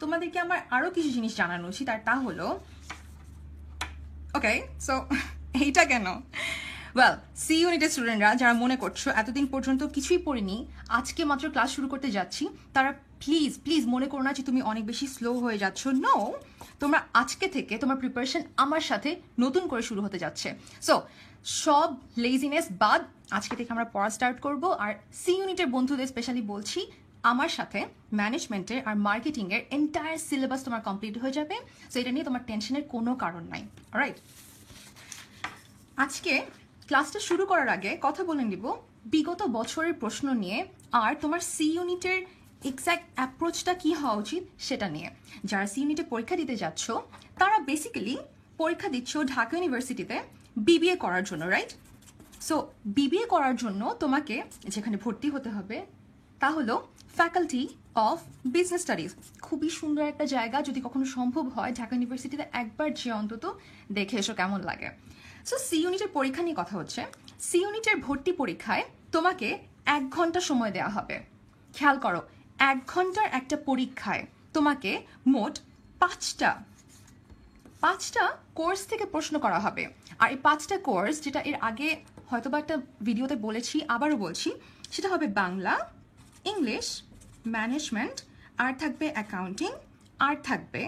তোমাদেরকে আমার আরও কিছু জিনিস জানানো উচিত, আর তা হলো ওকে সো এইটা কেন ওয়েল সি ইউনিটের স্টুডেন্টরা যারা মনে করছো এতদিন পর্যন্ত কিছুই পড়িনি, আজকে মাত্র ক্লাস শুরু করতে যাচ্ছি, তারা প্লিজ প্লিজ মনে করো না যে তুমি অনেক বেশি স্লো হয়ে যাচ্ছ। নো, তোমরা আজকে থেকে তোমার প্রিপারেশন আমার সাথে নতুন করে শুরু হতে যাচ্ছে। সো সব লেজিনেস বাদ, আজকে থেকে আমরা পড়া স্টার্ট করব। আর সি ইউনিটের বন্ধুদের স্পেশালি বলছি, আমার সাথে ম্যানেজমেন্টের আর মার্কেটিংয়ের এন্টায়ার সিলেবাস তোমার কমপ্লিট হয়ে যাবে। সো এটা নিয়ে তোমার টেনশনের কোনো কারণ নাই। রাইট, আজকে ক্লাসটা শুরু করার আগে কথা বলে নিব বিগত বছরের প্রশ্ন নিয়ে, আর তোমার সি ইউনিটের এক্স্যাক্ট অ্যাপ্রোচটা কী হওয়া উচিত সেটা নিয়ে। যারা সি ইউনিটে পরীক্ষা দিতে যাচ্ছ তারা বেসিক্যালি পরীক্ষা দিচ্ছ ঢাকা ইউনিভার্সিটিতে বিবিএ করার জন্য, রাইট? সো বিবিএ করার জন্য তোমাকে যেখানে ভর্তি হতে হবে তা হলো ফ্যাকাল্টি অফ বিজনেস স্টাডিজ। খুবই সুন্দর একটা জায়গা, যদি কখনো সম্ভব হয় ঢাকা ইউনিভার্সিটিতে একবার যে অন্তত দেখে এসো কেমন লাগে। সো সি ইউনিটের পরীক্ষা নিয়ে কথা হচ্ছে। সি ইউনিটের ভর্তি পরীক্ষায় তোমাকে 1 ঘন্টা সময় দেওয়া হবে। খেয়াল করো, 1 ঘন্টার একটা পরীক্ষায় তোমাকে মোট 5টা কোর্স থেকে প্রশ্ন করা হবে। আর এই 5টা কোর্স, যেটা এর আগে হয়তোবা একটা ভিডিওতে বলেছি, আবারও বলছি, সেটা হবে বাংলা, ইংলিশ, ম্যানেজমেন্ট, আর থাকবে অ্যাকাউন্টিং, আর থাকবে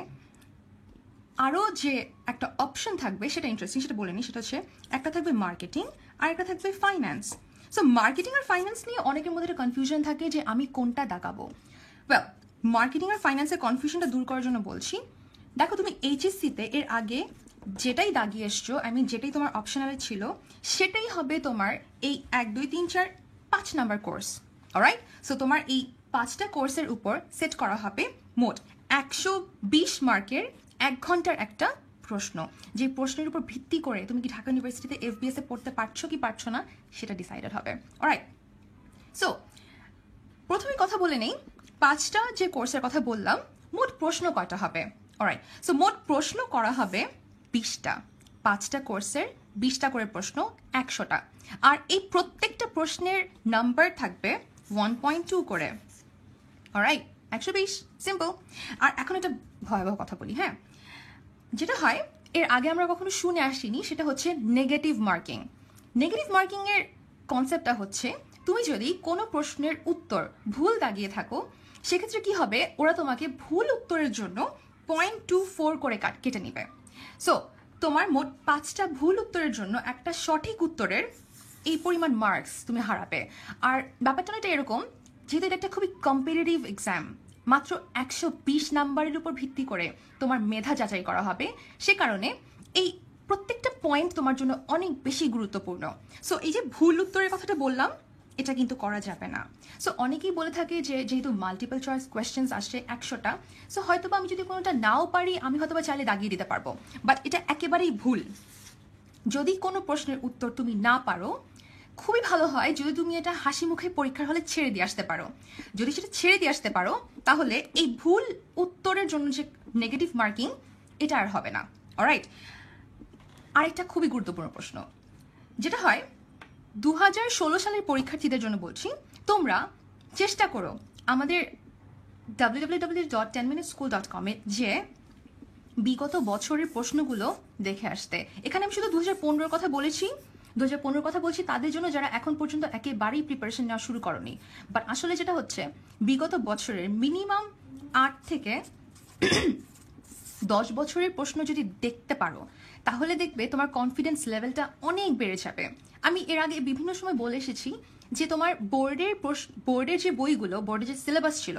আরও যে একটা অপশন থাকবে সেটা ইন্টারেস্টিং, সেটা বলে নিই, সেটা হচ্ছে একটা থাকবে মার্কেটিং আর একটা থাকবে ফাইন্যান্স। সো মার্কেটিং আর ফাইন্যান্স নিয়ে অনেকের মধ্যে একটা কনফিউশন থাকে যে আমি কোনটা দাগাবো। ওয়েল, মার্কেটিং আর ফাইন্যান্সের কনফিউশনটা দূর করার জন্য বলছি, দেখো তুমি এইচএসসিতে এর আগে যেটাই দাগিয়ে এসছো, যেটাই তোমার অপশনালে ছিল, সেটাই হবে তোমার এই 1, 2, 3, 4, 5 নাম্বার কোর্স। অলরাইট, সো তোমার এই 5টা কোর্সের উপর সেট করা হবে মোট 120 মার্কের 1 ঘন্টার একটা প্রশ্ন, যে প্রশ্নের উপর ভিত্তি করে তুমি কি ঢাকা ইউনিভার্সিটিতে এফবিএস এ পড়তে পারছো কি পারছো না সেটা ডিসাইডেড হবে। অলরাইট, সো প্রথমে কথা বলে নেই, 5টা যে কোর্সের কথা বললাম, মোট প্রশ্ন কয়টা হবে। অলরাইট, সো মোট প্রশ্ন করা হবে 20টা। 5টা কোর্সের 20টা করে প্রশ্ন, 100টা। আর এই প্রত্যেকটা প্রশ্নের নাম্বার থাকবে 1.2 করে। Alright, 120, simple. আর এখন একটা ভয়াবহ কথা বলি, হ্যাঁ, যেটা হয় এর আগে আমরা কখনো শুনে আসিনি, সেটা হচ্ছে নেগেটিভ মার্কিং। নেগেটিভ মার্কিংয়ের কনসেপ্টটা হচ্ছে, তুমি যদি কোনো প্রশ্নের উত্তর ভুল দাগিয়ে থাকো, সেক্ষেত্রে কি হবে, ওরা তোমাকে ভুল উত্তরের জন্য 0.24 করে কেটে নেবে। সো তোমার মোট 5টা ভুল উত্তরের জন্য একটা সঠিক উত্তরের এই পরিমাণ মার্কস তুমি হারাবে। আর ব্যাপারটা এটা এরকম, যেহেতু এটা একটা খুবই কম্পিটিটিভ এক্সাম, মাত্র 120 নাম্বারের উপর ভিত্তি করে তোমার মেধা যাচাই করা হবে, সে কারণে এই প্রত্যেকটা পয়েন্ট তোমার জন্য অনেক বেশি গুরুত্বপূর্ণ। সো এই যে ভুল উত্তরের কথাটা বললাম, এটা কিন্তু করা যাবে না। সো অনেকেই বলে থাকে যে যেহেতু মাল্টিপল চয়েস কোয়েশ্চেন্স আসছে 100টা, সো হয়তোবা আমি যদি কোনোটা নাও পারি, আমি হয়তোবা চাইলে দাগিয়ে দিতে পারবো, বাট এটা একেবারেই ভুল। যদি কোনো প্রশ্নের উত্তর তুমি না পারো, খুবই ভালো হয় যদি তুমি এটা হাসি মুখে পরীক্ষার হলে ছেড়ে দিয়ে আসতে পারো। যদি সেটা ছেড়ে দিয়ে আসতে পারো, তাহলে এই ভুল উত্তরের জন্য যে নেগেটিভ মার্কিং, এটা আর হবে না। অলরাইট, আরেকটা খুবই গুরুত্বপূর্ণ প্রশ্ন যেটা হয় 2016 সালের পরীক্ষার্থীদের জন্য বলছি, তোমরা চেষ্টা করো আমাদের www.10minuteschool.com এ যে বিগত বছরের প্রশ্নগুলো দেখে আসতে। এখানে আমি শুধু 2015 কথা বলেছি, 2015 কথা বলছি তাদের জন্য যারা এখন পর্যন্ত একেবারেই প্রিপারেশন নেওয়া শুরু করনি। বাট আসলে যেটা হচ্ছে, বিগত বছরের মিনিমাম 8 থেকে 10 বছরের প্রশ্ন যদি দেখতে পারো, তাহলে দেখবে তোমার কনফিডেন্স লেভেলটা অনেক বেড়ে যাবে। আমি এর আগে বিভিন্ন সময় বলে এসেছি যে তোমার বোর্ডের যে বইগুলো, বোর্ডের যে সিলেবাস ছিল,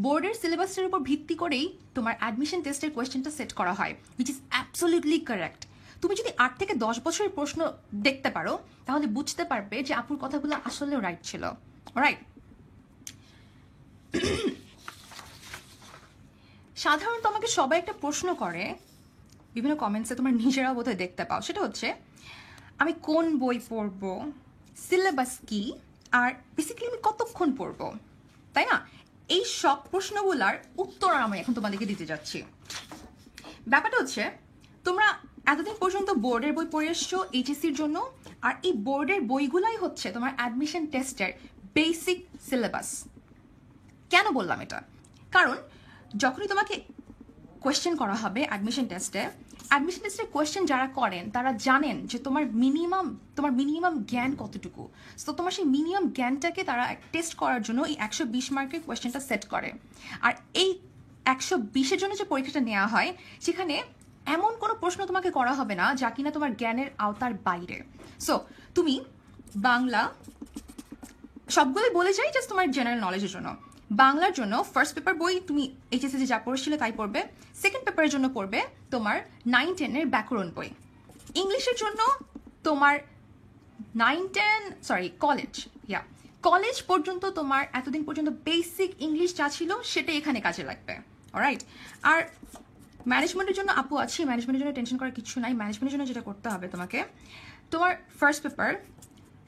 বোর্ডের সিলেবাসের উপর ভিত্তি করেই তোমার অ্যাডমিশন টেস্টের কোয়েশ্চেনটা সেট করা হয়, উইচ ইজ অ্যাবসলিউটলি কারেক্ট। তুমি যদি 8 থেকে 10 বছরের প্রশ্ন দেখতে পারো, তাহলে বুঝতে পারবে যে আপুর কথাগুলো আসলেও রাইট ছিল। রাইট, সাধারণত আমাকে সবাই একটা প্রশ্ন করে বিভিন্ন কমেন্টসে, তোমরা নিজেরাও বোধহয় দেখতে পাও, সেটা হচ্ছে আমি কোন বই পড়বো, সিলেবাস কি, আর বেসিক্যালি আমি কতক্ষণ পড়বো, তাই না? এই সব প্রশ্নগুলার উত্তর আমি এখন তোমাদেরকে দিতে যাচ্ছি। ব্যাপারটা হচ্ছে, তোমরা এতদিন পর্যন্ত বোর্ডের বই পড়ে এসছো এইচএসসির জন্য, আর এই বোর্ডের বইগুলাই হচ্ছে তোমার অ্যাডমিশন টেস্টের বেসিক সিলেবাস। কেন বললাম এটা? কারণ যখনই তোমাকে কোয়েশ্চেন করা হবে অ্যাডমিশন টেস্টে কোয়েশ্চেন যারা করেন তারা জানেন যে তোমার মিনিমাম জ্ঞান কতটুকু। সো তোমার সেই মিনিমাম জ্ঞানটাকে তারা টেস্ট করার জন্য এই 120 মার্কের কোয়েশ্চেনটা সেট করে। আর এই 120-এর জন্য যে পরীক্ষাটা নেওয়া হয় সেখানে এমন কোনো প্রশ্ন তোমাকে করা হবে না যা কিনা তোমার জ্ঞানের আওতার বাইরে। সো তুমি বাংলা সবগুলোই বলে যাই জাস্ট তোমার জেনারেল নলেজের জন্য। বাংলার জন্য ফার্স্ট পেপার বই তুমি এইচএসসি যা পড়েছিলে তাই পড়বে। সেকেন্ড পেপারের জন্য পড়বে তোমার 9-10-এর ব্যাকরণ বই। ইংলিশের জন্য তোমার কলেজ পর্যন্ত তোমার এতদিন পর্যন্ত বেসিক ইংলিশ যা ছিল সেটাই এখানে কাজে লাগবে। অলরাইট। আর ম্যানেজমেন্টের জন্য আপু আছি, ম্যানেজমেন্টের জন্য টেনশন করার কিছু নাই। ম্যানেজমেন্টের জন্য যেটা করতে হবে তোমাকে, তোমার ফার্স্ট পেপার,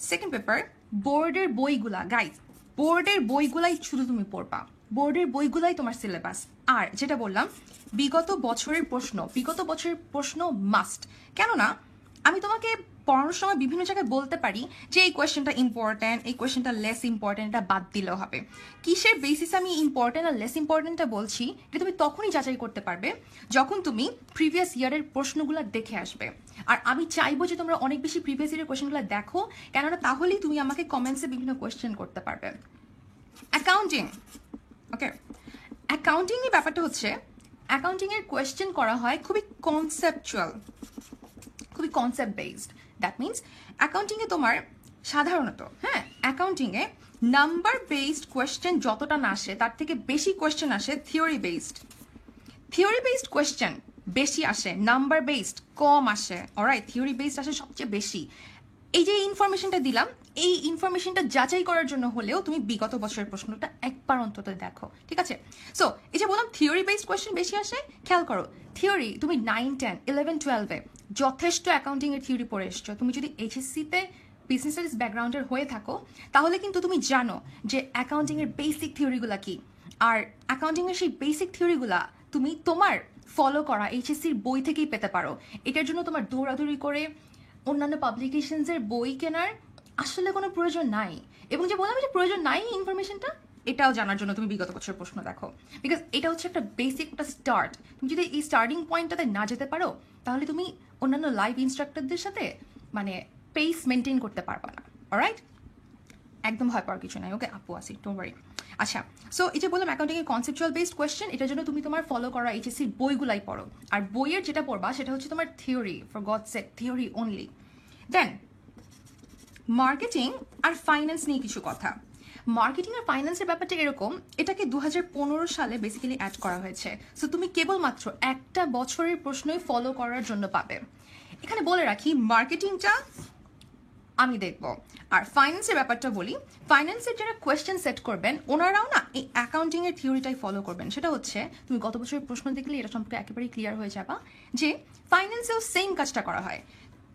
সেকেন্ড পেপার, বোর্ডের বইগুলা, গাইজ বোর্ডের বইগুলাই শুধু তুমি পড়বা, বোর্ডের বইগুলাই তোমার সিলেবাস। আর যেটা বললাম বিগত বছরের প্রশ্ন মাস্ট। কেননা আমি তোমাকে পড়ানোর সময় বিভিন্ন জায়গায় বলতে পারি যে এই কোয়েশ্চেনটা ইম্পর্ট্যান্ট, এই কোয়েশ্চেনটা লেস ইম্পর্ট্যান্ট, এটা বাদ দিলেও হবে। কিসের বেসিসে আমি ইম্পর্ট্যান্ট আর লেস ইম্পর্ট্যান্টটা বলছি এটা তুমি তখনই যাচাই করতে পারবে যখন তুমি প্রিভিয়াস ইয়ারের প্রশ্নগুলো দেখে আসবে। আর আমি চাইবো যে তোমরা অনেক বেশি প্রিভিয়াস ইয়ারের কোয়েশ্চেনগুলো দেখো, কেননা তাহলেই তুমি আমাকে কমেন্টসে বিভিন্ন কোয়েশ্চেন করতে পারবে। অ্যাকাউন্টিং, ওকে, অ্যাকাউন্টিংয়ের ব্যাপারটা হচ্ছে অ্যাকাউন্টিংয়ের কোয়েশ্চেন করা হয় খুবই কনসেপচুয়াল, খুবই কনসেপ্ট বেসড। দ্যাট মিনস অ্যাকাউন্টিংয়ে তোমার সাধারণত অ্যাকাউন্টিংয়ে নাম্বার বেসড কোয়েশ্চেন যতটা না আসে তার থেকে বেশি কোয়েশ্চেন আসে থিওরি বেসড কোয়েশ্চেন বেশি আসে, নাম্বার বেসড কম আসে। অলরাইট, থিওরি বেসড আসে সবচেয়ে বেশি। এই যে ইনফরমেশনটা দিলাম, এই ইনফরমেশনটা যাচাই করার জন্য হলেও তুমি বিগত বছরের প্রশ্নটা একবার অন্তত দেখো, ঠিক আছে? সো এই যে বললাম থিওরি বেসড কোয়েশ্চেন বেশি আসে, খেয়াল করো থিওরি তুমি 9, 10, 11, 12-এ যথেষ্ট অ্যাকাউন্টিংয়ের থিওরি পড়ে এসছো। তুমি যদি এইচএসসিতে বিজনেস স্টাডিজ ব্যাকগ্রাউন্ডের হয়ে থাকো তাহলে কিন্তু তুমি জানো যে অ্যাকাউন্টিংয়ের বেসিক থিওরিগুলা কি। আর অ্যাকাউন্টিংয়ের সেই বেসিক থিওরিগুলা তুমি তোমার ফলো করা এইচএসসির বই থেকেই পেতে পারো। এটার জন্য তোমার দৌড়াদৌড়ি করে অন্যান্য পাবলিকেশনসের বই কেনার আসলে কোনো প্রয়োজন নাই। এবং যে বললাম যে প্রয়োজন নাই ইনফরমেশনটা, এটাও জানার জন্য তুমি বিগত বছরের প্রশ্ন দেখো, বিকজ এটা হচ্ছে একটা বেসিক একটা স্টার্ট। তুমি যদি এই স্টার্টিং পয়েন্টটাতে না যেতে পারো তাহলে তুমি অন্যান্য লাইভ ইনস্ট্রাক্টরদের সাথে মানে পেস মেনটেন করতে পারবা না। অলরাইট, একদম ভয় পাওয়ার কিছু নাই। ওকে আপু আসি, ডোন্ট ওয়ারি। আচ্ছা, সো এই যে বললাম অ্যাকাউন্টিংয়ের কনসেপচুয়াল বেসড কোয়েশ্চেন, এটার জন্য তুমি তোমার ফলো করা এইচএসসির বইগুলাই পড়ো। আর বইয়ের যেটা পড়বা সেটা হচ্ছে তোমার theory, for God sake theory only. Then marketing আর ফাইন্যান্স নিয়ে কিছু কথা। মার্কেটিং আর ফাইন্যান্সের ব্যাপারটা এরকম, এটাকে 2015 সালে বেসিক্যালি অ্যাড করা হয়েছে। সো তুমি কেবলমাত্র একটা বছরের প্রশ্নই ফলো করার জন্য পাবে। এখানে বলে রাখি মার্কেটিংটা আমি দেখব। আর ফাইন্যান্সের ব্যাপারটা বলি, ফাইন্যান্সের যারা কোয়েশ্চেন সেট করবেন ওনারাও না এই অ্যাকাউন্টিংয়ের থিওরিটাই ফলো করবেন। সেটা হচ্ছে তুমি গত বছরের প্রশ্ন দেখলে এটা সম্পর্কে একেবারেই ক্লিয়ার হয়ে যাবা যে ফাইন্যান্সেও সেম কাজটা করা হয়,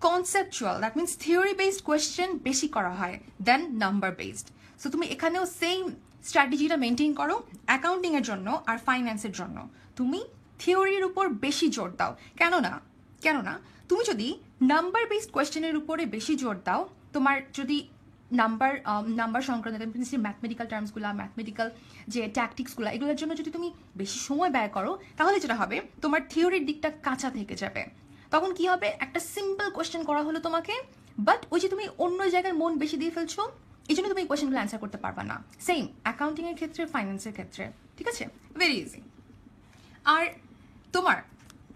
conceptual, that means theory based question বেশি করা হয় দেন নাম্বার বেসড। সো তুমি এখানেও সেম স্ট্র্যাটেজিটা মেনটেন করো অ্যাকাউন্টিংয়ের জন্য আর ফাইন্যান্সের জন্য। তুমি থিওরির উপর বেশি জোর দাও, কেননা তুমি যদি নাম্বার বেসড কোয়েশ্চেনের উপরে বেশি জোর দাও, তোমার যদি নাম্বার সংক্রান্ত ম্যাথমেটিক্যাল টার্মসগুলো, ম্যাথমেটিক্যাল যে ট্যাকটিক্সগুলো, এগুলোর জন্য যদি তুমি বেশি সময় ব্যয় করো তাহলে যেটা হবে তোমার থিওরির দিকটা কাঁচা থেকে যাবে। তখন কি হবে, একটা সিম্পল কোয়েশ্চেন করা হলো তোমাকে, বাট ওই যে তুমি অন্য জায়গায় মন বেশি দিয়ে ফেলছো, এই জন্য তুমি এই কোয়েশ্চেনগুলো অ্যান্সার করতে পারবা না। সেম অ্যাকাউন্টিংয়ের ক্ষেত্রে, ফাইন্যান্সের ক্ষেত্রে, ঠিক আছে? Very easy. আর তোমার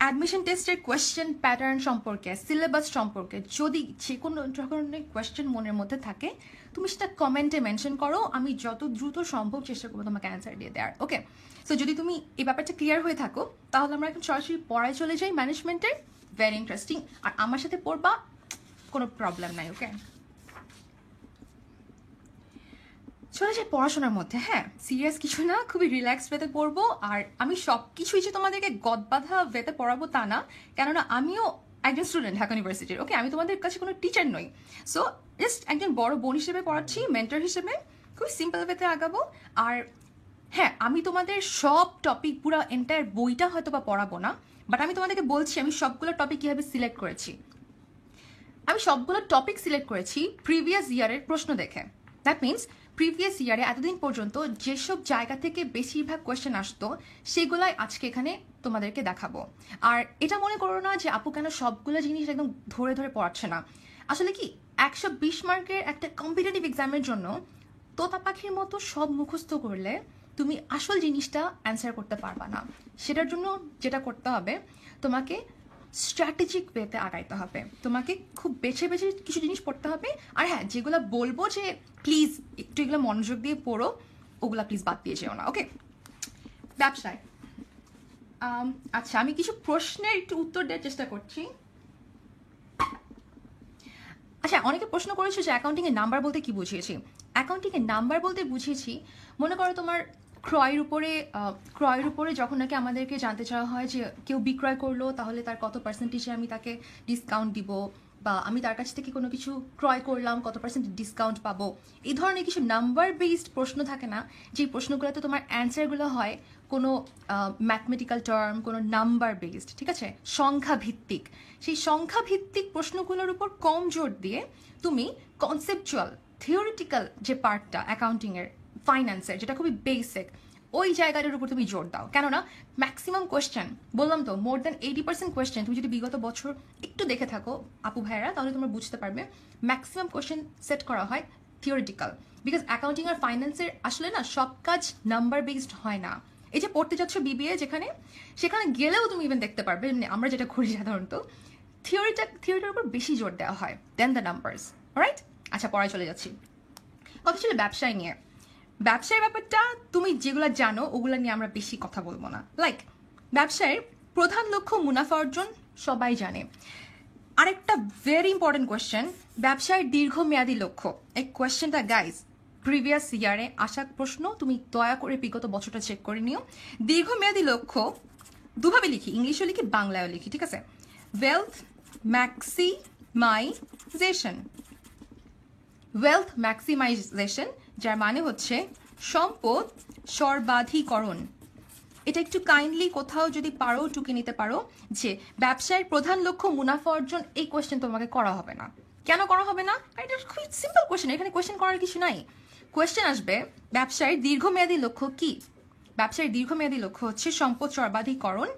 অ্যাডমিশন টেস্টের কোয়েশ্চেন প্যাটার্ন সম্পর্কে, সিলেবাস সম্পর্কে যদি যে কোনো ধরনের কোয়েশ্চেন মনের মধ্যে থাকে তুমি সেটা কমেন্টে মেনশন করো, আমি যত দ্রুত সম্ভব চেষ্টা করবো তোমাকে অ্যান্সার দিয়ে দেওয়ার। ওকে, সো যদি তুমি এই ব্যাপারটা ক্লিয়ার হয়ে থাকো তাহলে আমরা এখন সরাসরি পড়ায় চলে যাই ম্যানেজমেন্টের। ভেরি ইন্টারেস্টিং, আর আমার সাথে পড়বা, কোনো প্রবলেম নাই। ওকে, চলে যাই পড়াশোনার মধ্যে। হ্যাঁ, সিরিয়াস কিছু না, খুবই রিল্যাক্স ওয়েতে পড়বো। আর আমি সব কিছুই যে তোমাদেরকে গদবাধা ওয়েতে পড়াবো তা না, কেননা আমিও একজন স্টুডেন্ট ঢাকা ইউনিভার্সিটির। ওকে, আমি তোমাদের কাছে কোনো টিচার নই। সো জাস্ট একজন বড় বোন হিসেবে পড়াচ্ছি, মেন্টর হিসেবে, খুবই সিম্পল ওয়েতে আগাবো। আর হ্যাঁ, আমি তোমাদের সব টপিক পুরো এন্টায়ার বইটা হয়তো বা পড়াবো না, বাট আমি তোমাদেরকে বলছি আমি সবগুলো টপিক কীভাবে সিলেক্ট করেছি। আমি সবগুলো টপিক সিলেক্ট করেছি প্রিভিয়াস ইয়ারের প্রশ্ন দেখে। দ্যাট মিনস প্রিভিয়াস ইয়ারে এতদিন পর্যন্ত যেসব জায়গা থেকে বেশিরভাগ কোয়েশ্চেন আসতো সেগুলাই আজকে এখানে তোমাদেরকে দেখাবো। আর এটা মনে করো না যে আপু কেন সবগুলো জিনিস একদম ধরে ধরে পড়াচ্ছে না। আসলে কি 120 মার্কের একটা কম্পিটিটিভ এক্সামের জন্য তোতা পাখির মতো সব মুখস্থ করলে তুমি আসল জিনিসটা অ্যান্সার করতে পারবা না। সেটার জন্য যেটা করতে হবে, তোমাকে স্ট্র্যাটেজিক ওয়েতে আগাইতে হবে, তোমাকে খুব বেছে বেছে কিছু জিনিস পড়তে হবে। আর হ্যাঁ, যেগুলো বলবো যে প্লিজ একটু এগুলো মনোযোগ দিয়ে পড়ো, ওগুলা প্লিজ বাদ দিয়ে যেও না। ওকে, ব্যবসায় আচ্ছা, আমি কিছু প্রশ্নের একটু উত্তর দেওয়ার চেষ্টা করছি। আচ্ছা, অনেকে প্রশ্ন করেছে যে অ্যাকাউন্টিংয়ের নাম্বার বলতে কি বুঝিয়েছি। অ্যাকাউন্টিংয়ের নাম্বার বলতে বুঝিয়েছি, মনে করো তোমার ক্রয়ের উপরে যখন নাকি আমাদেরকে জানতে চাওয়া হয় যে কেউ বিক্রয় করলো তাহলে তার কত পার্সেন্টেজে আমি তাকে ডিসকাউন্ট দিব, বা আমি তার কাছ থেকে কোনো কিছু ক্রয় করলাম কত পার্সেন্ট ডিসকাউন্ট পাবো, এই ধরনের কিছু নাম্বার বেসড প্রশ্ন থাকে না, যে প্রশ্নগুলোতে তোমার অ্যান্সারগুলো হয় কোনো ম্যাথমেটিক্যাল টার্ম, কোনো নাম্বার বেসড, ঠিক আছে, সংখ্যা ভিত্তিক। সেই সংখ্যা ভিত্তিক প্রশ্নগুলোর উপর কম জোর দিয়ে তুমি কনসেপচুয়াল থিওরিটিক্যাল যে পার্টটা অ্যাকাউন্টিংয়ের, ফাইন্যান্সের, যেটা খুবই বেসিক, ওই জায়গাটার উপর তুমি জোর দাও। কেননা ম্যাক্সিমাম কোয়েশ্চেন, বললাম তো, মোর দ্যান 80% কোয়েশ্চেন, তুমি যদি বিগত বছর একটু দেখে থাকো আপু ভাইয়েরা, তাহলে তোমরা বুঝতে পারবে ম্যাক্সিমাম কোয়েশ্চেন সেট করা হয় থিওরিটিক্যাল। বিকজ অ্যাকাউন্টিং আর ফাইন্যান্সের আসলে না সব কাজ নাম্বার বেসড হয় না। এই যে পড়তে যাচ্ছ বিবিএ, সেখানে গেলেও তুমি ইভেন দেখতে পারবে আমরা যেটা করি সাধারণত থিওরিটার উপর বেশি জোর দেওয়া হয় দেন দ্য নাম্বারস। রাইট? আচ্ছা, পড়ায় চলে যাচ্ছি। কথা ছিল ব্যবসায় নিয়ে। ব্যবসায়ের ব্যাপারটা তুমি যেগুলো জানো ওগুলো নিয়ে আমরা বেশি কথা বলবো না। লাইক ব্যবসায়ের প্রধান লক্ষ্য মুনাফা অর্জন, সবাই জানে। আরেকটা ভেরি ইম্পর্টেন্ট কোয়েশ্চেন, ব্যবসায়ের দীর্ঘমেয়াদী লক্ষ্য। এই কোয়েশ্চেনটা গাইজ প্রিভিয়াস ইয়ারে আসা প্রশ্ন, তুমি দয়া করে বিগত বছরটা চেক করে নিও। দীর্ঘমেয়াদী লক্ষ্য দুভাবে লিখি, ইংলিশেও লিখি, বাংলায়ও লিখি, ঠিক আছে। ওয়েলথ ম্যাক্সিমাইজেশন, ওয়েলথ ম্যাক্সিমাইজেশন, যার মানে হচ্ছে সম্পদ সর্বাধিকরণ। এটা একটু কাইন্ডলি কোথাও যদি পারো টুকে নিতে পারো যে ব্যবসায়ের প্রধান লক্ষ্য মুনাফা অর্জন। এই কোয়েশ্চেন তোমাকে করা হবে না। কেন করা হবে না? এটা খুব সিম্পল কোয়েশ্চেন, এখানে কোয়েশ্চেন করার কিছু নাই। কোয়েশ্চেন আসবে ব্যবসায়ের দীর্ঘমেয়াদী লক্ষ্য কি? ব্যবসায়ের দীর্ঘমেয়াদী লক্ষ্য হচ্ছে সম্পদ সর্বাধিকরণ,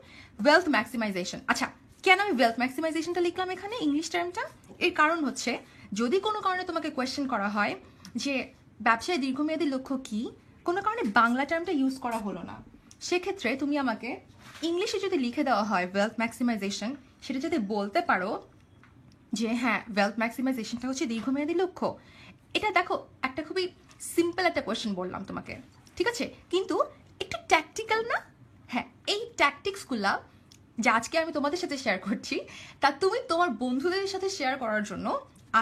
ওয়েলথ ম্যাক্সিমাইজেশন। আচ্ছা, কেন আমি ওয়েলথ ম্যাক্সিমাইজেশনটা লিখলাম এখানে ইংলিশ টার্মটা? এর কারণ হচ্ছে যদি কোনো কারণে তোমাকে কোয়েশ্চেন করা হয় যে ব্যবসায় দীর্ঘমেয়াদী লক্ষ্য কি, কোনো কারণে বাংলা টার্মটা ইউজ করা হলো না, সেক্ষেত্রে তুমি আমাকে ইংলিশে যদি লিখে দেওয়া হয় ওয়েলথ ম্যাক্সিমাইজেশন, সেটা যদি বলতে পারো যে হ্যাঁ ওয়েলথ ম্যাক্সিমাইজেশনটা হচ্ছে দীর্ঘমেয়াদী লক্ষ্য। এটা দেখো একটা খুবই সিম্পল একটা কোয়েশ্চেন বললাম তোমাকে, ঠিক আছে, কিন্তু একটু ট্যাকটিক্যাল না? হ্যাঁ, এই ট্যাকটিক্সগুলা যা আজকে আমি তোমাদের সাথে শেয়ার করছি, তা তুমি তোমার বন্ধুদের সাথে শেয়ার করার জন্য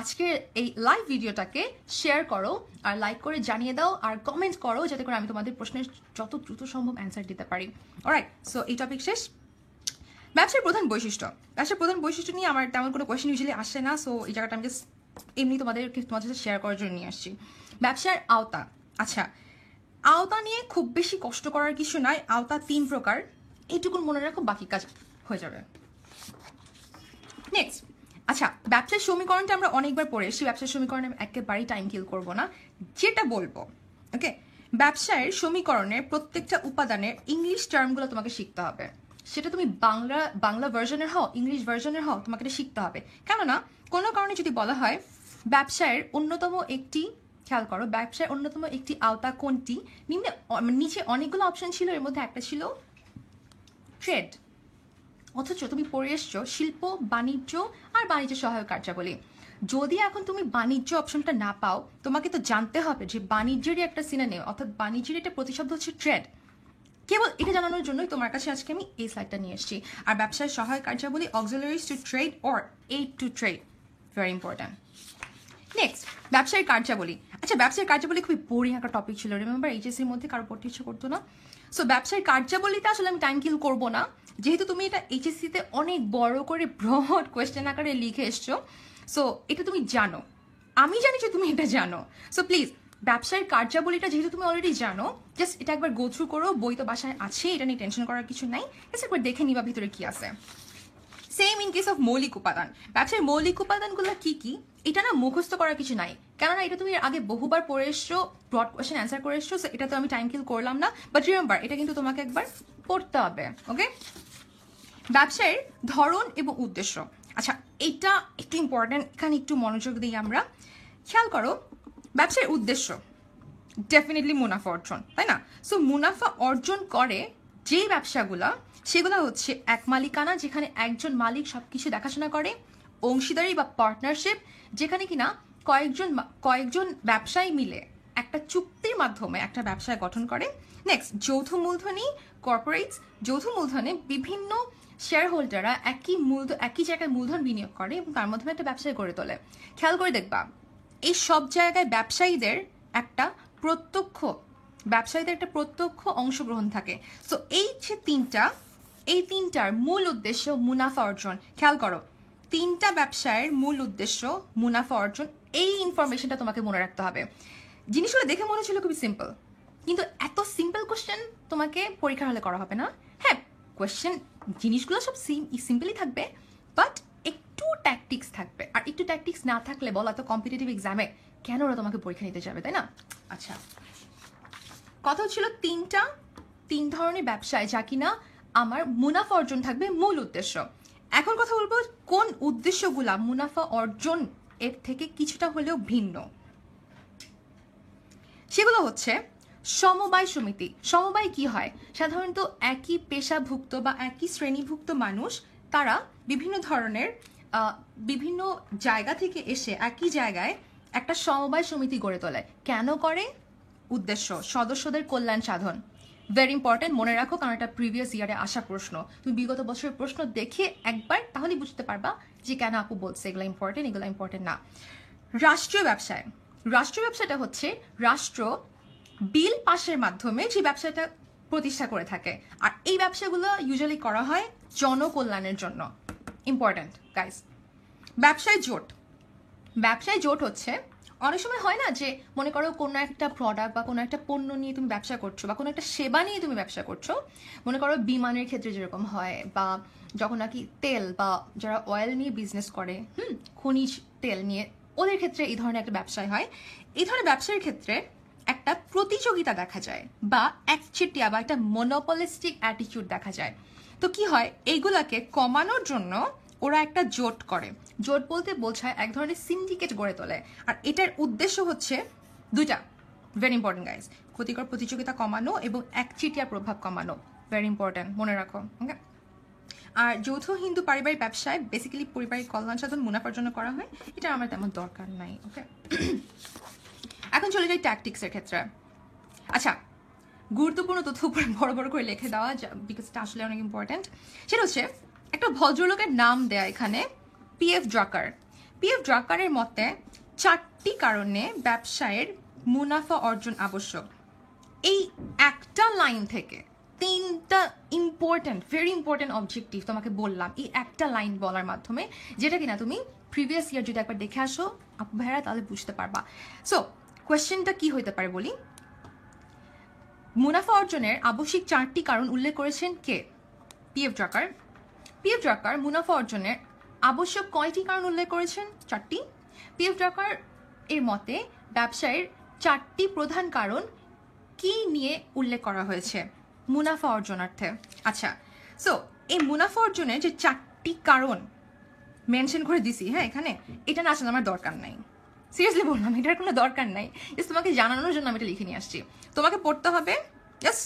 আজকের এই লাইভ ভিডিওটাকে শেয়ার করো, আর লাইক করে জানিয়ে দাও, আর কমেন্ট করো, যাতে করে আমি তোমাদের প্রশ্নের যত দ্রুত সম্ভব অ্যান্সার দিতে পারি। অলরাইট, সো এই টপিক শেষ। ব্যবসার প্রধান বৈশিষ্ট্য। ব্যবসার প্রধান বৈশিষ্ট্য নিয়ে আমার তেমন কোনো কোয়েশ্চেন ইউজুয়ালি আসে না, সো এই জায়গাটা আমি জাস্ট এমনি তোমাদের সাথে শেয়ার করার জন্য নিয়ে আসছি। ব্যবসার আওতা। আচ্ছা, আওতা নিয়ে খুব বেশি কষ্ট করার কিছু নাই। আওতা 3 প্রকার, এইটুকুন মনে রাখো, বাকি কাজ হয়ে যাবে। নেক্সট, আচ্ছা, ব্যবসার সমীকরণটা আমরা অনেকবার পড়ে এসেছি, ব্যবসার সমীকরণে একেবারেই টাইম কিল করবো না, যেটা বলবো ওকে। ব্যবসায়ের সমীকরণের প্রত্যেকটা উপাদানের ইংলিশ টার্মগুলো তোমাকে শিখতে হবে। সেটা তুমি বাংলা ভার্জনের হও, ইংলিশ ভার্জনের হও, তোমাকে এটা শিখতে হবে। কেননা কোনো কারণে যদি বলা হয় ব্যবসায়ের অন্যতম একটি, খেয়াল করো, ব্যবসায়ের অন্যতম একটি আওতা কোনটি, নিচে অনেকগুলো অপশন ছিল, এর মধ্যে একটা ছিল ট্রেড, অথচ তুমি পড়ে এসছো শিল্প, বাণিজ্য আর বাণিজ্য সহায়ক কার্যাবলী। যদি এখন তুমি বাণিজ্য অপশনটা না পাও, তোমাকে তো জানতে হবে যে বাণিজ্যেরই একটা সিনোনিম, অর্থাৎ বাণিজ্যের একটা প্রতিশব্দ হচ্ছে ট্রেড। কেবল এটা জানানোর জন্যই তোমার কাছে আজকে আমি এই স্লাইডটা নিয়ে এসেছি। আর ব্যবসায় সহায়ক কার্যাবলী, auxiliaries to trade or aid to trade, very important. Next, ব্যবসায়িক কার্যাবলী। আচ্ছা, ব্যবসায়িক কার্যাবলী খুবই বোরিং একটা টপিক ছিল, রিমেম্বার এইচএসসির মধ্যে কারো পড়তে ইচ্ছে করতো না। সো ব্যবসায়িক কার্যাবলীতে আসলে আমি টাইম কিল করবো না, যেহেতু তুমি এটা এইচএসসিতে অনেক বড় করে ব্রড কোয়েশ্চেন আকারে লিখে এসছো। সো এটা তুমি জানো, আমি জানি যে তুমি এটা জানো। সো প্লিজ ব্যবসায়িক কার্যাবলীটা যেহেতু তুমি অলরেডি জানো, জাস্ট এটা একবার গো থ্রু করো। বই তো বাসায় আছে, এটা নিয়ে টেনশন করার কিছু নাই, জাস্ট একবার দেখে নিবা ভিতরে কি আছে। সেম ইন কেস অফ মৌলিক উপাদান। ব্যবসায়ের মৌলিক উপাদানগুলো কি কি, এটা না মুখস্থ করার কিছু নাই, কেননা এটা তুমি আগে বহুবার পড়ে এসছো, ব্রড কোয়েশ্চেন অ্যান্সার করে এসছো, এটা তো আমি টাইম কিল করলাম না। বাট রিমেম্বার, এটা কিন্তু তোমাকে একবার পড়তে হবে। ওকে, ব্যবসায়ের ধরন এবং উদ্দেশ্য। আচ্ছা, এটা একটু ইম্পর্টেন্ট, এখানে একটু মনোযোগ দিই আমরা। খেয়াল করো, ব্যবসায়ের উদ্দেশ্য ডেফিনেটলি মুনাফা অর্জন, তাই না? সো মুনাফা অর্জন করে যেই ব্যবসাগুলা, সেগুলো হচ্ছে এক মালিকানা, যেখানে একজন মালিক সবকিছু দেখাশোনা করে, অংশীদারি বা পার্টনারশিপ, যেখানে কিনা কয়েকজন ব্যবসায়ী মিলে একটা চুক্তির মাধ্যমে একটা ব্যবসায় গঠন করে। নেক্সট, যৌথ মূলধনী কর্পোরেটস, যৌথ মূলধনে বিভিন্ন শেয়ার হোল্ডাররা একই জায়গায় মূলধন বিনিয়োগ করে এবং তার মাধ্যমে একটা ব্যবসায় গড়ে তোলে। খেয়াল করে দেখবা, এই সব জায়গায় ব্যবসায়ীদের একটা প্রত্যক্ষ অংশগ্রহণ থাকে। সো এই যে তিনটার মূল উদ্দেশ্য মুনাফা অর্জন। খেয়াল করো, তিনটা ব্যবসায়ের মূল উদ্দেশ্য মুনাফা অর্জন। এই ইনফরমেশনটা তোমাকে মনে রাখতে হবে। জিনিসগুলো দেখে মনে ছিল খুবই সিম্পল, কিন্তু এত সিম্পল কোশ্চেন তোমাকে পরীক্ষার হলে করা হবে না। হ্যাঁ, কোয়েশ্চেন জিনিসগুলো সব সিম্পলই থাকবে, বাট একটু ট্যাকটিক্স থাকবে। আর একটু ট্যাকটিক্স না থাকলে বলা তো কম্পিটিটিভ এক্সামে কেন ওরা তোমাকে পরীক্ষা নিতে যাবে, তাই না? আচ্ছা, কথা হচ্ছিল তিন ধরনের ব্যবসায় যা কিনা আমার মুনাফা অর্জন থাকবে মূল উদ্দেশ্য। এখন কথা বলবো কোন উদ্দেশ্যগুলা মুনাফা অর্জন এর থেকে কিছুটা হলেও ভিন্ন। সেগুলো হচ্ছে সমবায় সমিতি। সমবায় কি হয়? সাধারণত একই পেশাভুক্ত বা একই শ্রেণীভুক্ত মানুষ, তারা বিভিন্ন জায়গা থেকে এসে একই জায়গায় একটা সমবায় সমিতি গড়ে তোলে। কেন করে? উদ্দেশ্য সদস্যদের কল্যাণ সাধন। ভেরি ইম্পর্টেন্ট, মনে রাখো, কারণ এটা প্রিভিয়াস ইয়ারে আসা প্রশ্ন। তুমি বিগত বছরের প্রশ্ন দেখে একবার তাহলেই বুঝতে পারবা যে কেন আপু বলছে এগুলো ইম্পর্টেন্ট না। রাষ্ট্রীয় ব্যবসাটা হচ্ছে রাষ্ট্র বিল পাশের মাধ্যমে যে ব্যবসাটা প্রতিষ্ঠা করে থাকে, আর এই ব্যবসাগুলো ইউজুয়ালি করা হয় জনকল্যাণের জন্য। Important guys. ব্যবসায় জোট হচ্ছে, অনেক সময় হয় না যে মনে করো কোনো একটা প্রোডাক্ট বা কোনো একটা পণ্য নিয়ে তুমি ব্যবসা করছো বা কোনো একটা সেবা নিয়ে তুমি ব্যবসা করছো। মনে করো বিমানের ক্ষেত্রে যেরকম হয়, বা যখন নাকি তেল বা যারা অয়েল নিয়ে বিজনেস করে, খনিজ তেল নিয়ে, ওদের ক্ষেত্রে এই ধরনের একটা ব্যবসায় হয়। এই ধরনের ব্যবসার ক্ষেত্রে একটা প্রতিযোগিতা দেখা যায় বা একচেটিয়া বা একটা মনোপলিস্টিক অ্যাটিটিউড দেখা যায়। তো কি হয়, এইগুলাকে কমানোর জন্য ওরা একটা জোট করে। জোট বলতে বোঝায় এক ধরনের সিন্ডিকেট গড়ে তোলে। আর এটার উদ্দেশ্য হচ্ছে দুইটা, ভেরি ইম্পর্টেন্ট গাইজ। ক্ষতিকর প্রতিযোগিতা কমানো এবং একচেটিয়া প্রভাব কমানো, ভেরি ইম্পর্টেন্ট, মনে রাখো। ওকে, আর যৌথ হিন্দু পারিবারিক ব্যবসায় বেসিক্যালি পারিবারিক কল্যাণ সাধন মুনাফার জন্য করা হয়। এটা আমার তেমন দরকার নাই। ওকে, এখন চলে যাই ট্যাকটিক্সের ক্ষেত্রে। আচ্ছা, গুরুত্বপূর্ণ তথ্য উপরে বড় করে লিখে দেওয়া, বিকজ এটা আসলে অনেক ইম্পর্টেন্ট। সেটা হচ্ছে একটা ভদ্রলোকের নাম দেয়া এখানে, পিএফ ড্রাকারের মতে 4টি কারণে ব্যবসায়ের মুনাফা অর্জন আবশ্যক। এই একটা লাইন থেকে 3টা ভেরি ইম্পর্টেন্ট অবজেক্টিভ তোমাকে বললাম এই একটা লাইন বলার মাধ্যমে, যেটা কিনা তুমি প্রিভিয়াস ইয়ার যদি একবার দেখে আসো আপু ভাইরা, তাহলে বুঝতে পারবা। সো কোয়েশ্চেনটা কি হইতে পারে বলি। মুনাফা অর্জনের আবশ্যিক 4টি কারণ উল্লেখ করেছেন কে? পিএফ ড্রাকার মুনাফা অর্জনের আবশ্যক কয়টি কারণ উল্লেখ করেছেন? 4টি। পিএফ ড্রাকার এর মতে ব্যবসায়ের 4টি প্রধান কারণ কি নিয়ে উল্লেখ করা হয়েছে? মুনাফা অর্জনার্থে। আচ্ছা, সো এই মুনাফা অর্জনের যে 4টি কারণ মেনশন করে দিছি, হ্যাঁ, এখানে, এটা না আসলে আমার দরকার নাই। সিরিয়াসলি বললাম, এটার কোনো দরকার নাই। জাস্ট তোমাকে জানানোর জন্য আমি এটা লিখে নিয়ে আসছি। তোমাকে পড়তে হবে জাস্ট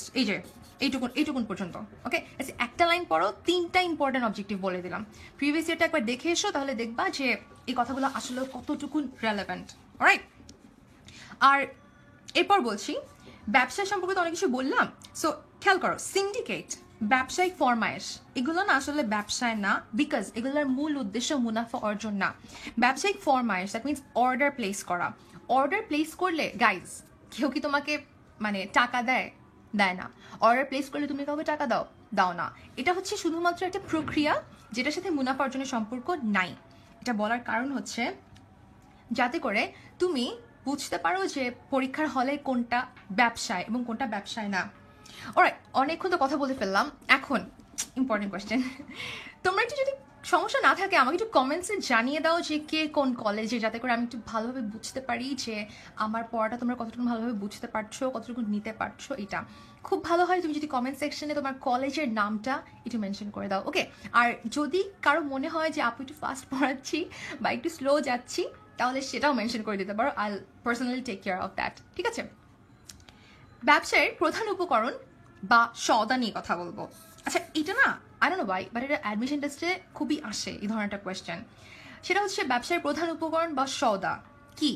এইটুকুন পর্যন্ত। ওকে, একটা লাইন পড়ো, 3টা ইম্পর্টেন্ট অবজেক্টিভ বলে দিলাম। প্রিভিয়াস ইয়ারটা একবার দেখে এসো, তাহলে দেখবা যে এই কথাগুলো আসলে কতটুকুন রেলেভেন্ট। অলরাইট, আর এরপর বলছি ব্যবসা সম্পর্কে তো অনেক কিছু বললাম। সো খেয়াল করো, সিন্ডিকেট, ব্যবসায়িক ফরমায়েশ, এগুলো না আসলে ব্যবসায় না, বিকজ এগুলোর মূল উদ্দেশ্য মুনাফা অর্জন না। ব্যবসায়িক ফরমায়েশ, দ্যাট মিনস অর্ডার প্লেস করা। অর্ডার প্লেস করলে গাইজ কেউ কি তোমাকে মানে টাকা দেয় না। অর্ডার প্লেস করলে তুমি কাউকে টাকা দাও না। এটা হচ্ছে শুধুমাত্র একটা প্রক্রিয়া যেটার সাথে মুনাফা অর্জনের সম্পর্ক নাই। এটা বলার কারণ হচ্ছে যাতে করে তুমি বুঝতে পারো যে পরীক্ষার হলে কোনটা ব্যবসায় এবং কোনটা ব্যবসায় না। অলরাইট, অনেকক্ষণ তো কথা বলে ফেললাম। এখন ইম্পর্টেন্ট কোয়েশ্চেন, তোমরা একটু যদি সমস্যা না থাকে আমাকে একটু কমেন্টসে জানিয়ে দাও যে কে কোন কলেজে, যাতে করে আমি একটু ভালোভাবে বুঝতে পারি যে আমার পড়াটা তোমরা কতটুকু ভালোভাবে বুঝতে পারছো, কতটুকু নিতে পারছো। এটা খুব ভালো হয় তুমি যদি কমেন্ট সেকশনে তোমার কলেজের নামটা একটু মেনশন করে দাও, ওকে? আর যদি কারো মনে হয় যে আপু একটু ফাস্ট পড়াচ্ছি বা একটু স্লো যাচ্ছি, তাহলে সেটাও মেনশন করে দিতে পারো। I personally take care of that, ঠিক আছে? ব্যবসায়ের প্রধান উপকরণ বা সওদা নিয়ে কথা বলবো। আচ্ছা, এটা না I don't know Y, but এটা অ্যাডমিশন টেস্টে খুবই আসে এই ধরনের একটা কোয়েশ্চেন। সেটা হচ্ছে ব্যবসায়ের প্রধান উপকরণ বা সওদা কি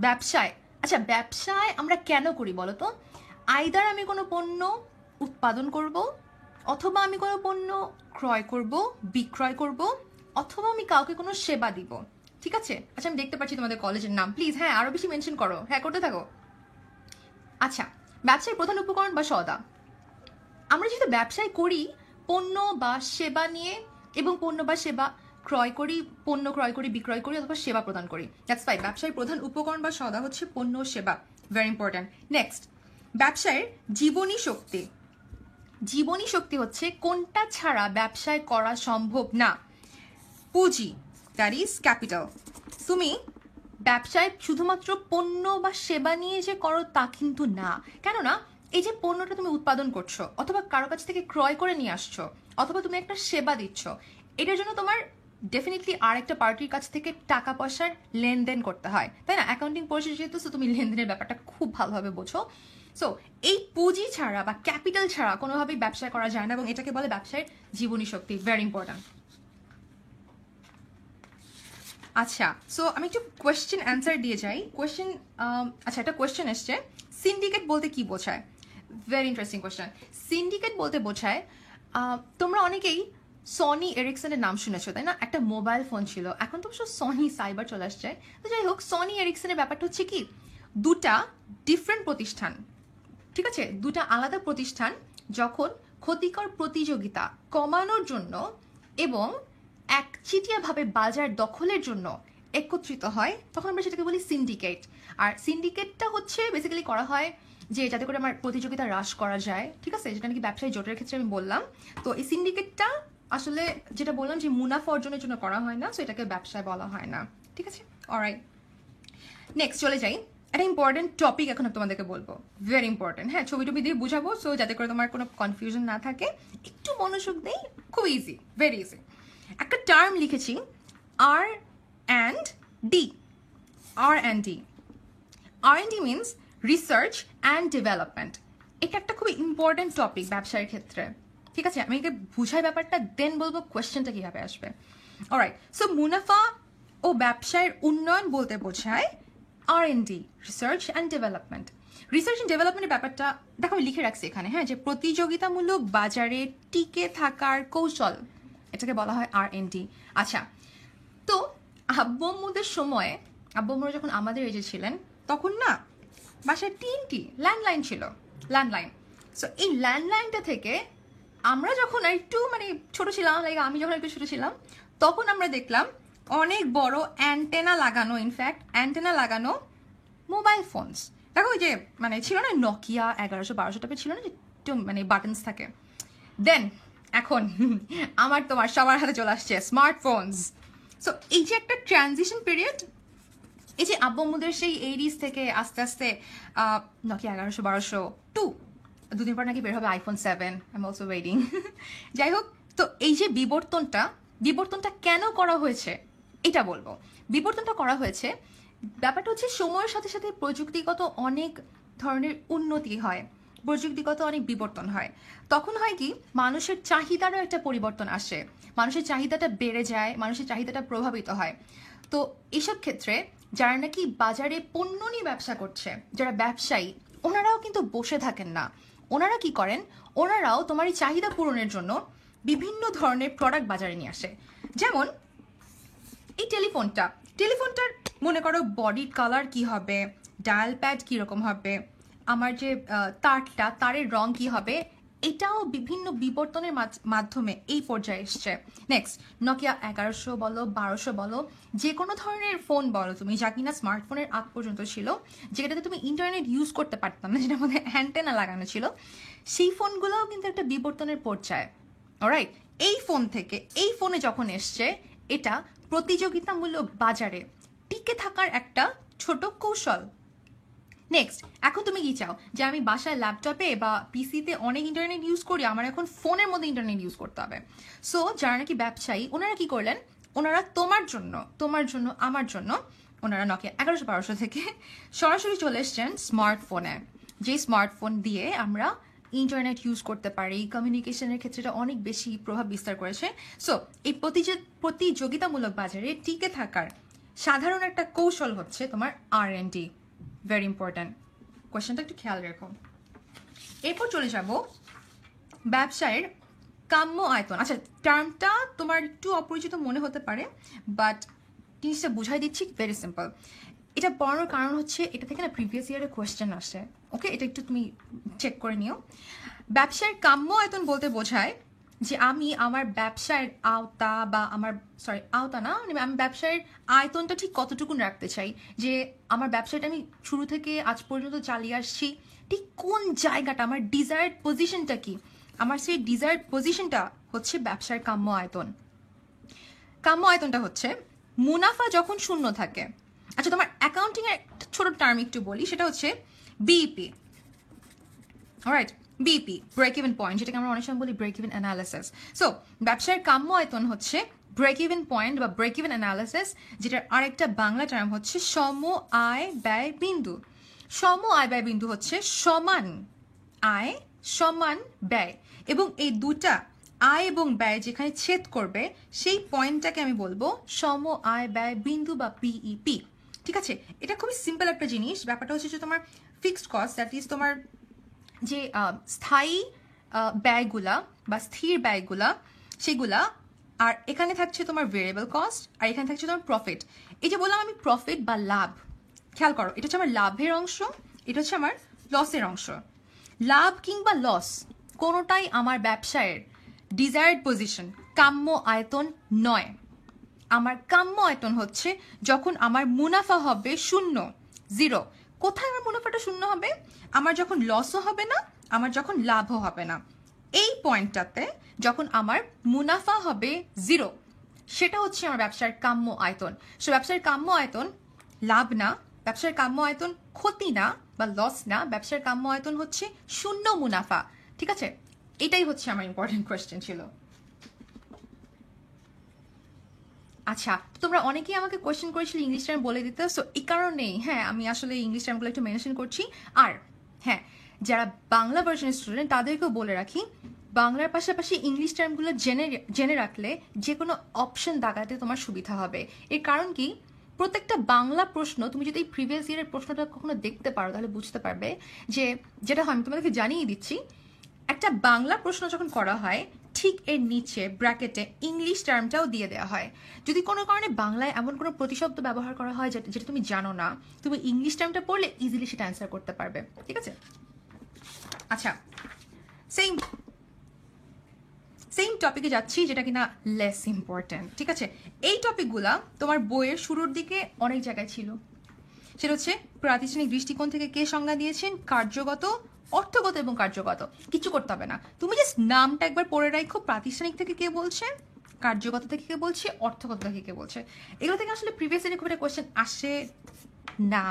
ব্যবসায়। আচ্ছা, ব্যবসায় আমরা কেন করি বলো তো? আইদার আমি কোনো পণ্য উৎপাদন করব, অথবা আমি কোনো পণ্য ক্রয় করব, বিক্রয় করব, অথবা আমি কাউকে কোনো সেবা দিব, ঠিক আছে? আচ্ছা, আমি দেখতে পাচ্ছি তোমাদের কলেজের নাম, প্লিজ হ্যাঁ আরো বেশি মেনশন করো, হ্যাঁ করতে থাকো। আচ্ছা, ব্যবসায়ের প্রধান উপকরণ বা সওদা, আমরা যেহেতু ব্যবসায় করি পণ্য বা সেবা নিয়ে, এবং পণ্য বা সেবা ক্রয় করি, পণ্য ক্রয় করি, বিক্রয় করি, অথবা সেবা প্রদান করি, দ্যাটস ফাইন। ব্যবসায়ের প্রধান উপকরণ বা সওদা হচ্ছে পণ্য ও সেবা, ভেরি ইম্পর্ট্যান্ট। নেক্সট, ব্যবসায়ের জীবনী শক্তি। জীবনী শক্তি হচ্ছে কোনটা ছাড়া ব্যবসায় করা সম্ভব না? পুঁজি, দ্যাট ইজ ক্যাপিটাল। তুমি ব্যবসায় শুধুমাত্র পণ্য বা সেবা নিয়ে যে করো তা কিন্তু না। কেননা এই যে পণ্যটা তুমি উৎপাদন করছো, অথবা কারো কাছ থেকে ক্রয় করে নিয়ে আসছো, অথবা তুমি একটা সেবা দিচ্ছ, এটার জন্য তোমার ডেফিনেটলি আর একটা পার্টির কাছ থেকে টাকা পয়সার লেনদেন করতে হয়, তাই না? অ্যাকাউন্টিং পড়েছো যেহেতু, তুমি লেনদেনের ব্যাপারটা খুব ভালোভাবে বোঝো। সো এই পুঁজি ছাড়া বা ক্যাপিটাল ছাড়া কোনোভাবেই ব্যবসা করা যায় না, এবং এটাকে বলে ব্যবসায়ের জীবনী শক্তি, ভেরি ইম্পর্ট্যান্ট। আচ্ছা, সো আমি একটু কোয়েশ্চেন অ্যান্সার দিয়ে যাই। কোয়েশ্চেন, আচ্ছা একটা কোয়েশ্চেন এসছে, সিন্ডিকেট বলতে কি বোঝায়? Very interesting question. সিন্ডিকেট বলতে বোঝায়, তোমরা অনেকেই সনি এরিকসনের নাম শুনেছো, তাই না? একটা মোবাইল ফোন ছিল, এখন তো অবশ্য সনি সাইবার চলে আসছে। তো যাই হোক, সনি এরিকসনের ব্যাপারটা হচ্ছে কি, দুটা ডিফারেন্ট প্রতিষ্ঠান, ঠিক আছে, দুটা আলাদা প্রতিষ্ঠান যখন ক্ষতিকর প্রতিযোগিতা কমানোর জন্য এবং একচিটিয়াভাবে বাজার দখলের জন্য একত্রিত হয়, তখন আমরা সেটাকে বলি সিন্ডিকেট। আর সিন্ডিকেটটা হচ্ছে বেসিক্যালি করা হয় যে যাতে করে আমার প্রতিযোগিতা হ্রাস করা যায়, ঠিক আছে, যেটা নাকি ব্যবসায়ী জোটের ক্ষেত্রে আমি বললাম। তো এই সিন্ডিকেটটা আসলে যেটা বললাম যে মুনাফা অর্জনের জন্য করা হয় না, সো এটাকে ব্যবসায় বলা হয় না, ঠিক আছে? অলরাইট, নেক্সট চলে যাই। একটা ইম্পর্টেন্ট টপিক এখন তোমাদেরকে বলবো, ভেরি ইম্পর্টেন্ট। হ্যাঁ, ছবি টবি দিয়ে বুঝাবো, সো যাতে করে তোমার কোনো কনফিউশন না থাকে, একটু মনোযোগ দেই, খুব ইজি, ভেরি ইজি। একটা টার্ম লিখেছি, R and D. R and D, R and D means research and development. এটা একটা খুব ইম্পর্টেন্ট টপিক ব্যবসার ক্ষেত্রে, ঠিক আছে? আমি একে বুঝাই ব্যাপারটা, দেন বলবো কোয়েশ্চেনটা কিভাবে আসবে। অলরাইট, সো মুনাফা ও ব্যবসায়ের উন্নয়ন বলতে বোঝায় R&D, research and development. Research and ডেভেলপমেন্টের ব্যাপারটা দেখো আমি লিখে রাখছি এখানে, হ্যাঁ, যে প্রতিযোগিতামূলক বাজারে টিকে থাকার কৌশল, এটাকে বলা হয় R&D। আচ্ছা, তো আব্বু আম্মুদের সময়ে, আব্বু আম্মুরা যখন আমাদের এজে ছিলেন, তখন না বাসায় 3টি ল্যান্ডলাইন ছিল, ল্যান্ডলাইন। সো এই ল্যান্ডলাইনটা থেকে আমরা যখন একটু মানে ছোট ছিলাম, লাইক আমি যখন একটু ছোট ছিলাম, তখন আমরা দেখলাম অনেক বড় অ্যান্টেনা লাগানো, ইনফ্যাক্ট অ্যান্টেনা লাগানো মোবাইল ফোনস। দেখো ওই যে মানে ছিল না নকিয়া 1100-1200 টাকা ছিল না, যে একটু মানে বাটনস থাকে। দেন এখন আমার তোমার সবার হাতে চলে আসছে স্মার্টফোনস। সো এই যে একটা ট্রানজিশন পিরিয়ড, এই যে আব্বু আম্মুদের সেই 80s থেকে আস্তে আস্তে নকিয়া 1100-1200 দুদিন পর নাকি বের হবে iPhone 7, I am also waiting. যাই হোক, তো এই যে বিবর্তনটা কেন করা হয়েছে এটা বলবো। বিবর্তনটা করা হয়েছে, ব্যাপারটা হচ্ছে সময়ের সাথে সাথে প্রযুক্তিগত অনেক ধরনের উন্নতি হয়, প্রযুক্তিগত অনেক বিবর্তন হয়। তখন হয় কি, মানুষের চাহিদারও একটা পরিবর্তন আসে, মানুষের চাহিদাটা বেড়ে যায়, মানুষের চাহিদাটা প্রভাবিত হয়। তো এসব ক্ষেত্রে যারা নাকি বাজারে পণ্য নিয়ে ব্যবসা করছে, যারা ব্যবসায়ী, ওনারাও কিন্তু বসে থাকেন না। ওনারা কি করেন, ওনারাও তোমার এই চাহিদা পূরণের জন্য বিভিন্ন ধরনের প্রোডাক্ট বাজারে নিয়ে আসে। যেমন এই টেলিফোনটার মনে করো বডির কালার কি হবে, ডায়াল প্যাড কীরকম হবে, আমার যে তারের রং কি হবে, এটাও বিভিন্ন বিবর্তনের মাধ্যমে এই পর্যায়ে এসছে। নেক্সট, নকিয়া 1100 বলো, 1200 বলো, যে কোনো ধরনের ফোন বলো তুমি, যা কিনা স্মার্টফোনের আগ পর্যন্ত ছিল, যেটাতে তুমি ইন্টারনেট ইউজ করতে পারতাম না, যেটার মধ্যে অ্যান্টেনা লাগানো ছিল, সেই ফোনগুলোও কিন্তু একটা বিবর্তনের পর্যায়ে। অলরাইট, এই ফোন থেকে এই ফোনে যখন এসছে, এটা প্রতিযোগিতামূলক বাজারে টিকে থাকার একটা ছোট কৌশল। নেক্সট, এখন তুমি কি চাও যে আমি বাসায় ল্যাপটপে বা পিসিতে অনেক ইন্টারনেট ইউজ করি, আমার এখন ফোনের মধ্যে ইন্টারনেট ইউজ করতে হবে। সো যারা নাকি ব্যবসায়ী, ওনারা কি করলেন, ওনারা তোমার জন্য, আমার জন্য, ওনারা নকিয়া 1100-1200 থেকে সরাসরি চলে এসছেন স্মার্টফোনে, যে স্মার্টফোন দিয়ে আমরা ইন্টারনেট ইউজ করতে পারি, কমিউনিকেশনের ক্ষেত্রে এটা অনেক বেশি প্রভাব বিস্তার করেছে। সো এই প্রতিযোগিতামূলক বাজারে টিকে থাকার সাধারণ একটা কৌশল হচ্ছে তোমার R&D। ভেরি ইম্পর্ট্যান্ট, কোয়েশ্চেনটা একটু খেয়াল রেখো। এরপর চলে যাব ব্যবসায়ের কাম্য আয়তন। আচ্ছা, টার্মটা তোমার একটু অপরিচিত মনে হতে পারে, বাট জিনিসটা বুঝাই দিচ্ছি, ভেরি সিম্পল। এটা পড়ানোর কারণ হচ্ছে এটা থেকে না প্রিভিয়াস ইয়ারের কোয়েশ্চেন আসে। ওকে, এটা একটু তুমি চেক করে নিও। ব্যবসায়ের কাম্য আয়তন বলতে বোঝায় যে আমি আমার ব্যবসায়ের আওতা বা আমার আওতা না, মানে আমি ব্যবসায়ের আয়তনটা ঠিক কতটুকুন রাখতে চাই, যে আমার ব্যবসাটা আমি শুরু থেকে আজ পর্যন্ত চালিয়ে আসছি ঠিক কোন জায়গাটা, আমার ডিজায়ার্ড পজিশনটা কি, আমার সেই ডিজায়ার্ড পজিশনটা হচ্ছে ব্যবসার কাম্য আয়তন। কাম্য আয়তনটা হচ্ছে মুনাফা যখন শূন্য থাকে। আচ্ছা, তোমার অ্যাকাউন্টিং এর একটা ছোট টার্ম একটু বলি, সেটা হচ্ছে BEP. Alright, BEP, break even point, যেটাকে আমরা অনেক সময় বলি ব্রেক ইভেন অ্যানালিসিস। সো ব্যবসার কাম্য আয়তন হচ্ছে ব্রেক ইভেন পয়েন্ট বা ব্রেক ইভেন অ্যানালিসিস, যেটার আরেকটা বাংলা টার্ম হচ্ছে সম আয় ব্যয় বিন্দু। সম আয় ব্যয় বিন্দু হচ্ছে সমান আয় সমান ব্যয়, এবং এই দুটা আয় এবং ব্যয় যেখানে ছেদ করবে সেই পয়েন্টটাকে আমি বলবো সম আয় ব্যয় বিন্দু বা বিইপি। ঠিক আছে, এটা খুবই সিম্পল একটা জিনিস। ব্যাপারটা হচ্ছে যে তোমার ফিক্সড কস্ট, দ্যাট ইজ তোমার যে স্থায়ী ব্যয়গুলা বা স্থির ব্যয়গুলা, সেগুলা, আর এখানে থাকছে তোমার ভেরিয়েবল কস্ট, আর এখানে থাকছে তোমার প্রফিট। এই যে বললাম আমি প্রফিট বা লাভ, খেয়াল করো, এটা হচ্ছে আমার লাভের অংশ, এটা হচ্ছে আমার লসের অংশ। লাভ কিংবা লস কোনোটাই আমার ব্যবসায়ের ডিজায়ার্ড পজিশন, কাম্য আয়তন নয়। আমার কাম্য আয়তন হচ্ছে যখন আমার মুনাফা হবে শূন্য, জিরো। কোথায় আমার মুনাফাটা শূন্য হবে? আমার যখন লসও হবে না, আমার যখন লাভও হবে না, এই পয়েন্টটাতে যখন আমার মুনাফা হবে জিরো, সেটা হচ্ছে আমার ব্যবসার কাম্য আয়তন। সো ব্যবসার কাম্য আয়তন লাভ না, ব্যবসার কাম্য আয়তন ক্ষতি না বা লস না, ব্যবসার কাম্য আয়তন হচ্ছে শূন্য মুনাফা। ঠিক আছে, এটাই হচ্ছে আমার ইম্পর্টেন্ট কোয়েশ্চেন ছিল। আচ্ছা, তোমরা অনেকেই আমাকে কোয়েশ্চেন করেছিলে ইংলিশ টার্ম বলে দিতে, সো এই কারণেই হ্যাঁ আমি আসলে ইংলিশ টার্মগুলো একটু মেনশন করছি। আর হ্যাঁ, যারা বাংলা ভার্সনের স্টুডেন্ট তাদেরকেও বলে রাখি, বাংলার পাশাপাশি ইংলিশ টার্মগুলো জেনে রাখলে যে কোনো অপশন দাগাতে তোমার সুবিধা হবে। এর কারণ কি, প্রত্যেকটা বাংলা প্রশ্ন তুমি যদি এই প্রিভিয়াস ইয়ারের প্রশ্নটা কখনো দেখতে পারো তাহলে বুঝতে পারবে যে যেটা হয়, আমি তোমাদেরকে জানিয়ে দিচ্ছি, একটা বাংলা প্রশ্ন যখন করা হয় ঠিক এর নিচে ব্র্যাকেটে ইংলিশ টার্মটাও দিয়ে দেওয়া হয়। যদি কোনো কারণে বাংলায় এমন কোনো প্রতিশব্দ ব্যবহার করা হয় যেটা তুমি জানো না, তুমি ইংলিশ টার্মটা পড়লে ইজিলি সেটা অ্যান্সার করতে পারবে। ঠিক আছে, আচ্ছা, সেম টপিকে যাচ্ছি, যেটা কিনা লেস ইম্পর্টেন্ট। ঠিক আছে, এই টপিকগুলা তোমার বইয়ের শুরুর দিকে অনেক জায়গায় ছিল। সেটা হচ্ছে প্রাতিষ্ঠানিক দৃষ্টিকোণ থেকে কে সংজ্ঞা দিয়েছেন, কার্যগত, অর্থগত এবং কার্যগত। কিছু করতে হবে না, তুমি জাস্ট নামটা একবার পড়ে রাখো, প্রাতিষ্ঠানিক থেকে কে বলছে, কার্যগত থেকে কে বলছে, অর্থগত থেকে কে বলছে। এগুলো থেকে আসলে প্রিভিয়াস ইয়ারে খুব একটা কোয়েশ্চেন আসে না।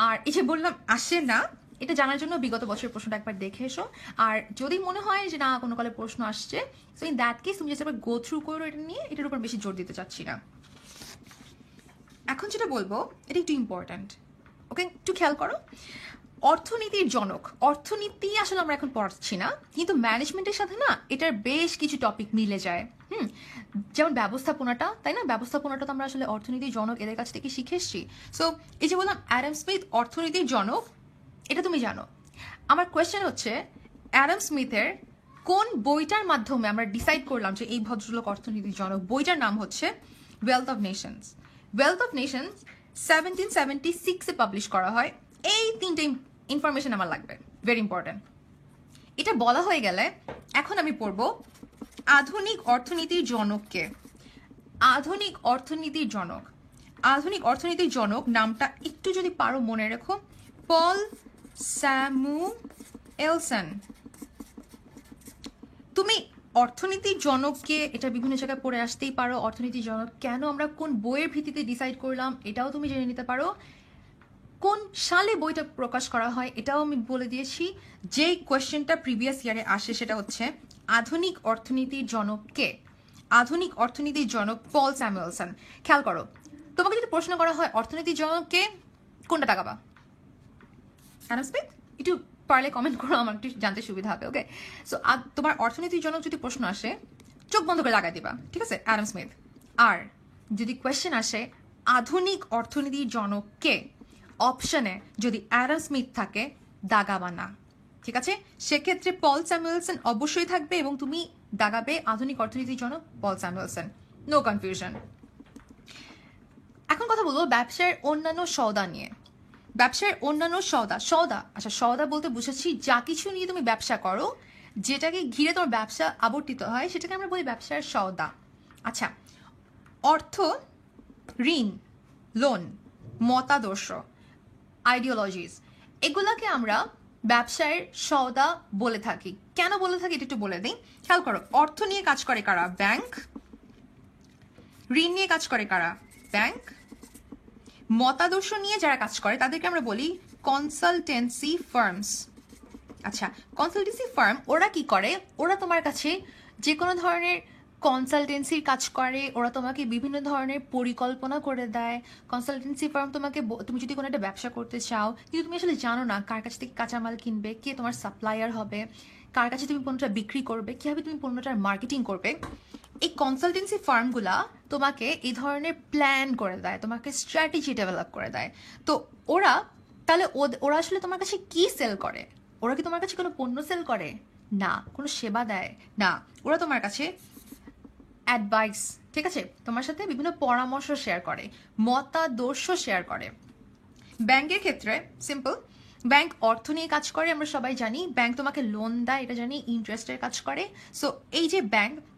আর এই যে বললাম আসে না, এটা জানার জন্য বিগত বছরের প্রশ্নটা একবার দেখে এসো। আর যদি মনে হয় যে না কোনো কালে প্রশ্ন আসছে, সো ইন দ্যাট কেস তুমি জাস্ট একবার গো থ্রু করো এটা নিয়ে, এটার উপর বেশি জোর দিতে চাচ্ছি না। এখন যেটা বলবো এটা একটু ইম্পর্ট্যান্ট, ওকে, একটু খেয়াল করো। অর্থনীতির জনক, অর্থনীতি আসলে আমরা এখন পড়াচ্ছি না, কিন্তু ম্যানেজমেন্টের সাথে না এটার বেশ কিছু টপিক মিলে যায়। যেমন ব্যবস্থাপনাটা, তাই না, ব্যবস্থাপনাটা তো আমরা আসলে অর্থনীতির জনক এদের কাছ থেকে শিখে এসছি। সো এই যে বললাম অ্যাডাম স্মিথ অর্থনীতির জনক, এটা তুমি জানো। আমার কোয়েশ্চেন হচ্ছে অ্যাডাম স্মিথের কোন বইটার মাধ্যমে আমরা ডিসাইড করলাম যে এই ভদ্রলোক অর্থনীতির জনক? বইটার নাম হচ্ছে Wealth of Nations. Wealth of Nations 1776-এ পাবলিশ করা হয়। এই তিনটে ইনফরমেশন আমার লাগবে, ভেরি ইম্পর্টেন্ট। এটা বলা হয়ে গেলে এখন আমি পড়বো আধুনিক অর্থনীতির জনককে। আধুনিক অর্থনীতির জনক, আধুনিক অর্থনীতির জনক নামটা একটু যদি পারো মনে রেখো, পল স্যামুয়েলসন। তুমি অর্থনীতির জনককে, এটা বিভিন্ন জায়গায় পড়ে আসতেই পারো। অর্থনীতির জনক কেন আমরা কোন বইয়ের ভিত্তিতে ডিসাইড করলাম এটাও তুমি জেনে নিতে পারো। কোন সালে বইটা প্রকাশ করা হয় এটাও আমি বলে দিয়েছি। যেই কোয়েশ্চেনটা প্রিভিয়াস ইয়ারে আসে সেটা হচ্ছে আধুনিক অর্থনীতির জনক কে? আধুনিক অর্থনীতির জনক পল স্যামুয়েলসন। খেয়াল করো, তোমাকে যদি প্রশ্ন করা হয় অর্থনীতির জনক কে, কোনটা তাকাবা? Adam Smith? একটু পারলে কমেন্ট করো, আমার একটু জানতে সুবিধা হবে। ওকে, সো তোমার অর্থনীতির জনক যদি প্রশ্ন আসে চোখ বন্ধ করে লাগাই দিবা, ঠিক আছে, অ্যাডাম স্মিথ। আর যদি কোয়েশ্চেন আসে আধুনিক অর্থনীতির জনক কে, অপশনে যদি অ্যাডাম স্মিথ থাকে দাগাবা না, ঠিক আছে? সেক্ষেত্রে পল স্যামুয়েলসন অবশ্যই থাকবে এবং তুমি দাগাবে আধুনিক অর্থনীতির জনক পল স্যামুয়েলসন, নো কনফিউশন। এখন কথা বলবো ব্যবসার অন্যান্য সওদা নিয়ে। ব্যবসার অন্যান্য সওদা, আচ্ছা সওদা বলতে বুঝেছি যা কিছু নিয়ে তুমি ব্যবসা করো, যেটাকে ঘিরে তোমার ব্যবসা আবর্তিত হয়, সেটাকে আমরা বলি ব্যবসার সওদা। আচ্ছা, অর্থ, ঋণ, লোন, মতাদর্শ, আইডিওলজিস, এগুলাকে আমরা ব্যবসায়ের সওদা বলে থাকি। কেন বলে থাকি এটা একটু বলে দিই। খেয়াল করো, অর্থ নিয়ে কাজ করে কারা? ব্যাংক। ঋণ নিয়ে কাজ করে কারা? ব্যাংক। মতাদর্শ নিয়ে যারা কাজ করে তাদেরকে আমরা বলি কনসালটেন্সি ফার্মস। আচ্ছা, কনসালটেন্সি ফার্ম ওরা কি করে? ওরা তোমার কাছে যে কোনো ধরনের কনসালটেন্সির কাজ করে, ওরা তোমাকে বিভিন্ন ধরনের পরিকল্পনা করে দেয়। কনসালটেন্সি ফার্ম তোমাকে, তুমি যদি কোনো একটা ব্যবসা করতে চাও কিন্তু তুমি আসলে জানো না কার কাছ থেকে কাঁচামাল কিনবে, কে তোমার সাপ্লায়ার হবে, কার কাছে তুমি পণ্যটা বিক্রি করবে, কীভাবে তুমি পণ্যটার মার্কেটিং করবে, এই কনসালটেন্সি ফার্মগুলা তোমাকে এই ধরনের প্ল্যান করে দেয়, তোমাকে স্ট্র্যাটেজি ডেভেলপ করে দেয়। তো ওরা তাহলে ওরা আসলে তোমার কাছে কি সেল করে? ওরা কি তোমার কাছে কোনো পণ্য সেল করে? না। কোনো সেবা দেয়? না। ওরা তোমার কাছে অ্যাডভাইস, ঠিক আছে, তোমার সাথে বিভিন্ন পরামর্শ শেয়ার করে, মতাদর্শ শেয়ার করে। ব্যাংকের ক্ষেত্রে সিম্পল, ব্যাংক অর্থ নিয়ে কাজ করে, আমরা সবাই জানি। ব্যাংক তোমাকে লোন দেয়, এটা জানি, ইন্টারেস্টের কাজ করে। সো এই যে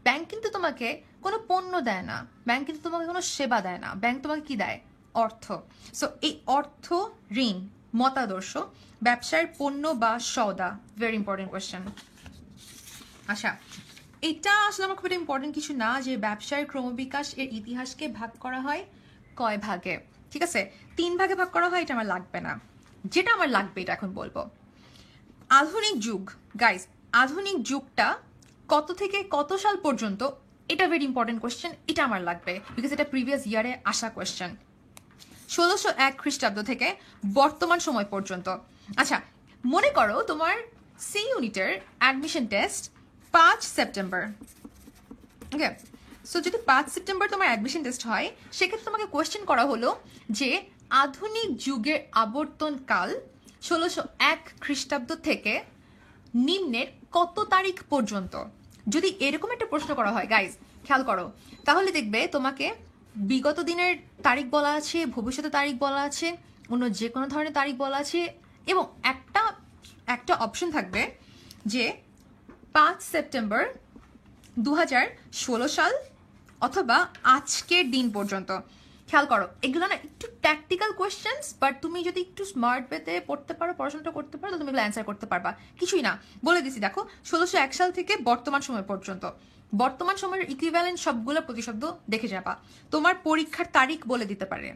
ব্যাংক কিন্তু তোমাকে কোনো পণ্য দেয় না, ব্যাংক কিন্তু তোমাকে কোনো সেবা দেয় না, ব্যাংক তোমাকে কি দেয়? অর্থ। সো এই অর্থ, ঋণ, মতাদর্শ, ব্যবসার পণ্য বা সওদা, ভেরি ইম্পর্টেন্ট কোয়েশ্চেন। আচ্ছা, এটা আসলে আমার খুব একটা ইম্পর্টেন্ট কিছু না যে ব্যবসার ক্রমবিকাশ এর ইতিহাসকে ভাগ করা হয় কয় ভাগে, ঠিক আছে? 3 ভাগে ভাগ করা হয়, এটা আমার লাগবে না। যেটা আমার লাগবে এটা এখন বলবো। আধুনিক যুগ, গাইস, আধুনিক যুগটা কত থেকে কত সাল পর্যন্ত, এটা ভেরি ইম্পর্টেন্ট কোয়েশ্চেন, এটা আমার লাগবে বিকজ এটা প্রিভিয়াস ইয়ারে আসা কোয়েশ্চেন। 1601 খ্রিস্টাব্দ থেকে বর্তমান সময় পর্যন্ত। আচ্ছা, মনে করো তোমার সি ইউনিটের অ্যাডমিশন টেস্ট 5 সেপ্টেম্বর। ওকে, সো যদি 5 সেপ্টেম্বর তোমার অ্যাডমিশন টেস্ট হয়, সেক্ষেত্রে তোমাকে কোয়েশ্চেন করা হলো যে আধুনিক যুগের আবর্তন কাল 1601 খ্রিস্টাব্দ থেকে নিম্নের কত তারিখ পর্যন্ত। যদি এরকম একটা প্রশ্ন করা হয় গাইজ, খেয়াল করো, তাহলে দেখবে তোমাকে বিগত দিনের তারিখ বলা আছে, ভবিষ্যতের তারিখ বলা আছে, অন্য যে কোনো ধরনের তারিখ বলা আছে, এবং একটা অপশন থাকবে যে 5 সেপ্টেম্বর 2016 সাল অথবা আজকের দিন পর্যন্ত। খেয়াল করো, এগুলো না একটু ট্যাকটিক্যাল কোয়েশ্চেন্স, বাট তুমি যদি একটু স্মার্ট ওয়েতে পড়তে পারো, পড়াশোনাটা করতে পারো, তো তুমি এগুলো অ্যান্সার করতে পারবা। কিছুই না, বলে দিছি, দেখো 1601 সাল থেকে বর্তমান সময় পর্যন্ত। বর্তমান সময়ের ইকুইভ্যালেন্ট সবগুলো প্রতিশব্দ দেখে যাবা। তোমার পরীক্ষার তারিখ বলে দিতে পারে,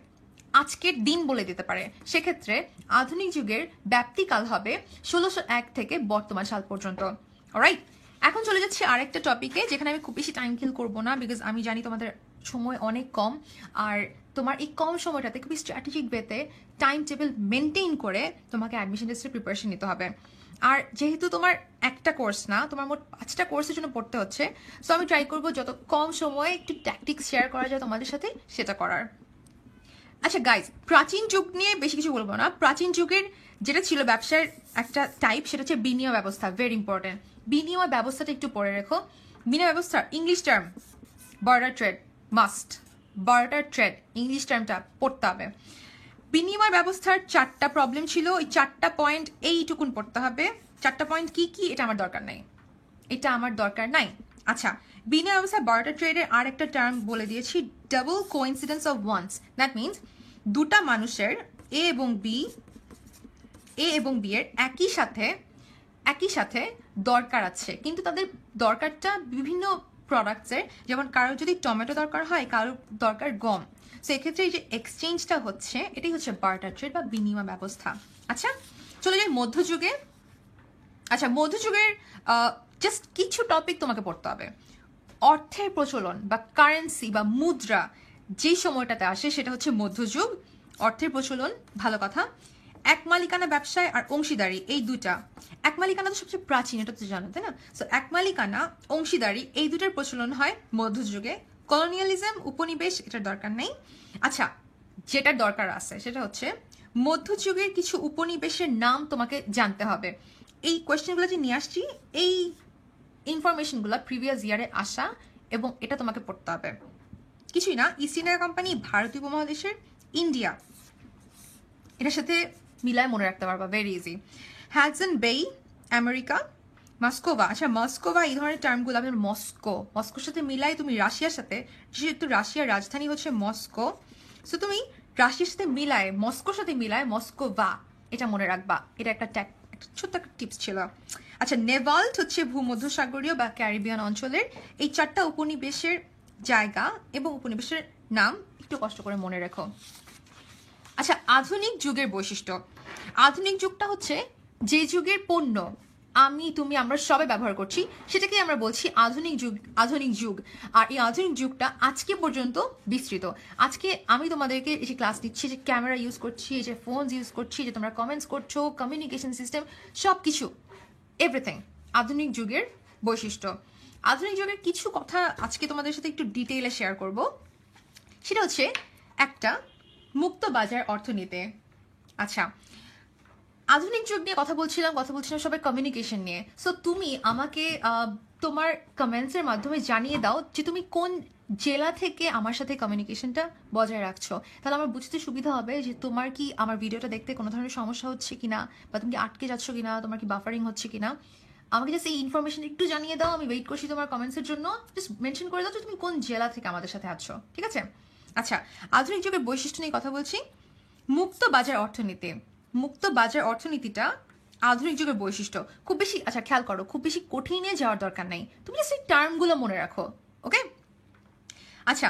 আজকের দিন বলে দিতে পারে। সেক্ষেত্রে আধুনিক যুগের ব্যাপ্তিকাল হবে 1601 থেকে বর্তমান সাল পর্যন্ত। অলরাইট, এখন চলে যাচ্ছি আরেকটা টপিকে, যেখানে আমি খুব বেশি টাইম কিল করবো না বিকজ আমি জানি তোমাদের সময় অনেক কম, আর তোমার এই কম সময়টাতে খুবই স্ট্র্যাটেজিক ওয়েতে টাইম টেবিল মেনটেন করে তোমাকে অ্যাডমিশন টেস্টের প্রিপারেশন নিতে হবে। আর যেহেতু তোমার একটা কোর্স না, তোমার মোট 5টা কোর্সের জন্য পড়তে হচ্ছে, সো আমি ট্রাই করবো যত কম সময়ে একটু ট্যাকটিক্স শেয়ার করা যায় তোমাদের সাথে সেটা করার। আচ্ছা গাইজ, প্রাচীন যুগ নিয়ে বেশি কিছু বলবো না। প্রাচীন যুগের যেটা ছিল ব্যবসার একটা টাইপ, সেটা হচ্ছে বিনিময় ব্যবস্থা, ভেরি ইম্পর্টেন্ট। বিনিময় ব্যবস্থাটা একটু পড়ে রেখো। বিনিময় ব্যবস্থা English term barter trade, must, barter trade English টার্মটা পড়তে হবে। বিনিময় ব্যবস্থার 4টা প্রবলেম ছিল, ওই 4টা পয়েন্ট এইটুকুন পড়তে হবে। 4টা পয়েন্ট কি কি এটা আমার দরকার নাই, এটা আমার দরকার নাই। আচ্ছা, বিনিময় ব্যবস্থা বার্টার ট্রেডের আর একটা টার্ম বলে দিয়েছি, double coincidence of wands. That means দুটা মানুষের এ এবং বি এর একই সাথে একই সাথে দরকার আছে, কিন্তু তাদের দরকারটা বিভিন্ন প্রোডাক্টসের, যেমন কারো যদি টমেটো দরকার হয়, কারো দরকার গম। সো এক্ষেত্রে এই যে এক্সচেঞ্জটা হচ্ছে, এটাই হচ্ছে বার্টার ট্রেড বা বিনিময় ব্যবস্থা। আচ্ছা, চলে যাই মধ্যযুগে। আচ্ছা, মধ্যযুগের জাস্ট কিছু টপিক তোমাকে পড়তে হবে। অর্থের প্রচলন বা কারেন্সি বা মুদ্রা যে সময়টাতে আসে সেটা হচ্ছে মধ্যযুগ। অর্থের প্রচলন, ভালো কথা। এক মালিকানা ব্যবসায় আর অংশীদারি, এই দুটা, এক মালিকানা তো সবচেয়ে প্রাচীন, এটা তো জানো তাই না? সো এক মালিকানা, অংশীদারি, এই দুটার প্রচলন হয় মধ্যযুগে। কলোনিয়ালিজম, উপনিবেশ, এটার দরকার নেই। আচ্ছা, যেটার দরকার আছে সেটা হচ্ছে মধ্যযুগের কিছু উপনিবেশের নাম তোমাকে জানতে হবে। এই কোয়েশ্চেনগুলো যে নিয়ে আসছি, এই ইনফরমেশনগুলো প্রিভিয়াস ইয়ারে আসা, এবং এটা তোমাকে পড়তে হবে। কিছুই না, ইস্ট ইন্ডিয়া কোম্পানি ভারতীয় উপমহাদেশের, ইন্ডিয়া, এটার সাথে মিলায় মনে রাখতে পারবা, ভেরি ইজি। হ্যাডসন বেই, আমেরিকা। মস্কোভা, আচ্ছা মস্কোভা এই ধরনের টার্মগুলো আপনার মস্কোর সাথে মিলাই তুমি রাশিয়ার সাথে, যেহেতু রাশিয়ার রাজধানী হচ্ছে মস্কো, সো তুমি রাশিয়ার সাথে মিলায়, মস্কোর সাথে মিলায় মস্কোভা, এটা মনে রাখবা। এটা একটা ছোট্ট একটা টিপস ছিল। আচ্ছা, নেভাল্ট হচ্ছে ভূমধ্যসাগরীয় বা ক্যারিবিয়ান অঞ্চলের এই 4টা উপনিবেশের জায়গা এবং উপনিবেশের নাম একটু কষ্ট করে মনে রেখো। আচ্ছা, আধুনিক যুগের বৈশিষ্ট্য। আধুনিক যুগটা হচ্ছে যে যুগের পণ্য আমি, তুমি, আমরা সবাই ব্যবহার করছি, সেটাকে আমরা বলছি আধুনিক যুগ। আধুনিক যুগ, আর এই আধুনিক যুগটা আজকে পর্যন্ত বিস্তৃত। আজকে আমি তোমাদেরকে এই যে ক্লাস দিচ্ছি, যে ক্যামেরা ইউজ করছি, এই যে ফোন ইউজ করছি, যে তোমরা কমেন্টস করছো, কমিউনিকেশন সিস্টেম, সব কিছু, এভরিথিং আধুনিক যুগের বৈশিষ্ট্য। আধুনিক যুগের কিছু কথা আজকে তোমাদের সাথে একটু ডিটেইলে শেয়ার করব। সেটা হচ্ছে একটা, মুক্ত বাজার অর্থনীতি। আচ্ছা, আধুনিক যুগ নিয়ে কথা বলছিলাম সবাই কমিউনিকেশন নিয়ে। সো তুমি আমাকে তোমার কমেন্টসের মাধ্যমে জানিয়ে দাও যে তুমি কোন জেলা থেকে আমার সাথে কমিউনিকেশনটা বজায় রাখছো। তাহলে আমার বুঝতে সুবিধা হবে যে তোমার কি আমার ভিডিওটা দেখতে কোনো ধরনের সমস্যা হচ্ছে কিনা, বা তুমি কি আটকে যাচ্ছ কিনা, তোমার কি বাফারিং হচ্ছে কিনা। আমাকে জাস্ট এই ইনফরমেশন একটু জানিয়ে দাও, আমি ওয়েট করছি তোমার কমেন্টসের জন্য। জাস্ট মেনশন করে দাও যে তুমি কোন জেলা থেকে আমাদের সাথে আছো, ঠিক আছে? আচ্ছা, আধুনিক যুগের বৈশিষ্ট্য নিয়ে কথা বলছি। মুক্ত বাজার অর্থনীতি। মুক্ত বাজার অর্থনীতিটা আধুনিক যুগের বৈশিষ্ট্য। খুব বেশি, আচ্ছা খেয়াল করো, খুব বেশি কঠিনে যাওয়ার দরকার নেই, তুমি জাস্ট এই টার্মগুলো মনে রাখো, ওকে? আচ্ছা,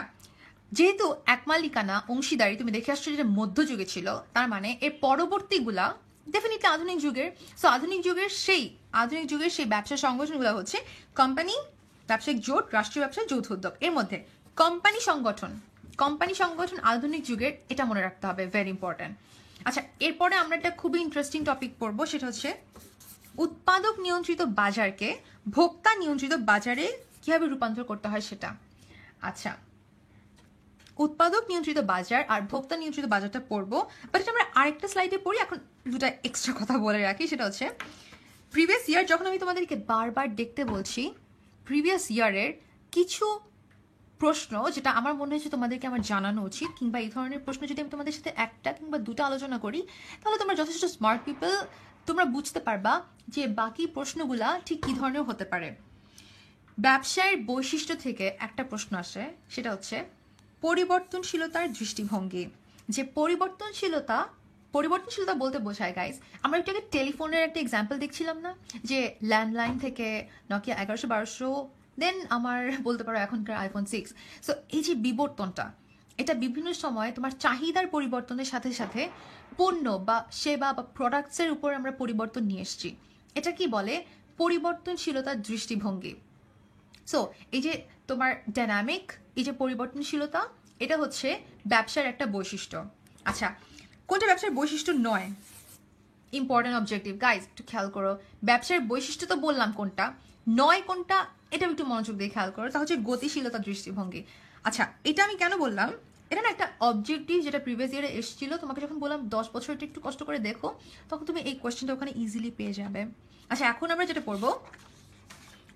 যেহেতু এক মালিকানা, অংশীদারি তুমি দেখে আসছো যেটা মধ্যযুগে ছিল, তার মানে এর পরবর্তীগুলা ডেফিনেটলি আধুনিক যুগের। সো আধুনিক যুগের সেই ব্যবসা সংগঠনগুলো হচ্ছে কোম্পানি, ব্যবসায়িক জোট, রাষ্ট্রীয় ব্যবসা, যৌথ উদ্যোগ। এর মধ্যে কোম্পানি সংগঠন আধুনিক যুগের, এটা মনে রাখতে হবে, ভেরি ইম্পর্টেন্ট। আচ্ছা, এরপরে আমরা একটা খুবই ইন্টারেস্টিং টপিক পড়বো, সেটা হচ্ছে উৎপাদক নিয়ন্ত্রিত বাজারকে ভোক্তা নিয়ন্ত্রিত বাজারে কিভাবে রূপান্তর করতে হয় সেটা। আচ্ছা, উৎপাদক নিয়ন্ত্রিত বাজার আর ভোক্তা নিয়ন্ত্রিত বাজারটা পড়বো, বাট এটা আমরা আরেকটা স্লাইডে পড়ি। এখন দুটা এক্সট্রা কথা বলে রাখি, সেটা হচ্ছে প্রিভিয়াস ইয়ার, যখন আমি তোমাদেরকে বারবার দেখতে বলছি, প্রিভিয়াস ইয়ারের কিছু প্রশ্ন যেটা আমার মনে হয়েছে তোমাদেরকে আমার জানানো উচিত, কিংবা এই ধরনের প্রশ্ন যদি আমি তোমাদের সাথে একটা কিংবা দুটো আলোচনা করি, তাহলে তোমরা যথেষ্ট স্মার্ট পিপল, তোমরা বুঝতে পারবা যে বাকি প্রশ্নগুলা ঠিক কি ধরনের হতে পারে। ব্যবসায়ের বৈশিষ্ট্য থেকে একটা প্রশ্ন আসে, সেটা হচ্ছে পরিবর্তনশীলতার দৃষ্টিভঙ্গি। যে পরিবর্তনশীলতা বলতে বোঝায় গাইস, আমরা একটু আগে টেলিফোনের একটা এক্সাম্পল দেখছিলাম না, যে ল্যান্ডলাইন থেকে নকিয়া 1100-1200, দেন আমার বলতে পারো এখনকার আইফোন 6। সো এই যে বিবর্তনটা, এটা বিভিন্ন সময় তোমার চাহিদার পরিবর্তনের সাথে সাথে পণ্য বা সেবা বা প্রোডাক্টসের উপর আমরা পরিবর্তন নিয়ে এসেছি। এটা কি বলে? পরিবর্তনশীলতার দৃষ্টিভঙ্গি। সো এই যে তোমার ডাইনামিক, এই যে পরিবর্তনশীলতা, এটা হচ্ছে ব্যবসার একটা বৈশিষ্ট্য। আচ্ছা, কোনটা ব্যবসার বৈশিষ্ট্য নয়? ইম্পর্টেন্ট অবজেক্টিভ গাইজ, একটু খেয়াল করো। ব্যবসার বৈশিষ্ট্য তো বললাম, কোনটা নয় কোনটা, এটা একটু মনোযোগ দিয়ে খেয়াল করো। তা হচ্ছে গতিশীলতা দৃষ্টিভঙ্গি। আচ্ছা, এটা আমি কেন বললাম? এটা না একটা অবজেক্টিভ যেটা প্রিভিয়াস ইয়ারে এসেছিল। তোমাকে যখন বললাম 10 বছরটা একটু কষ্ট করে দেখো, তখন তুমি এই কোয়েশ্চেনটা ওখানে ইজিলি পেয়ে যাবে। আচ্ছা, এখন আমরা যেটা পড়বো,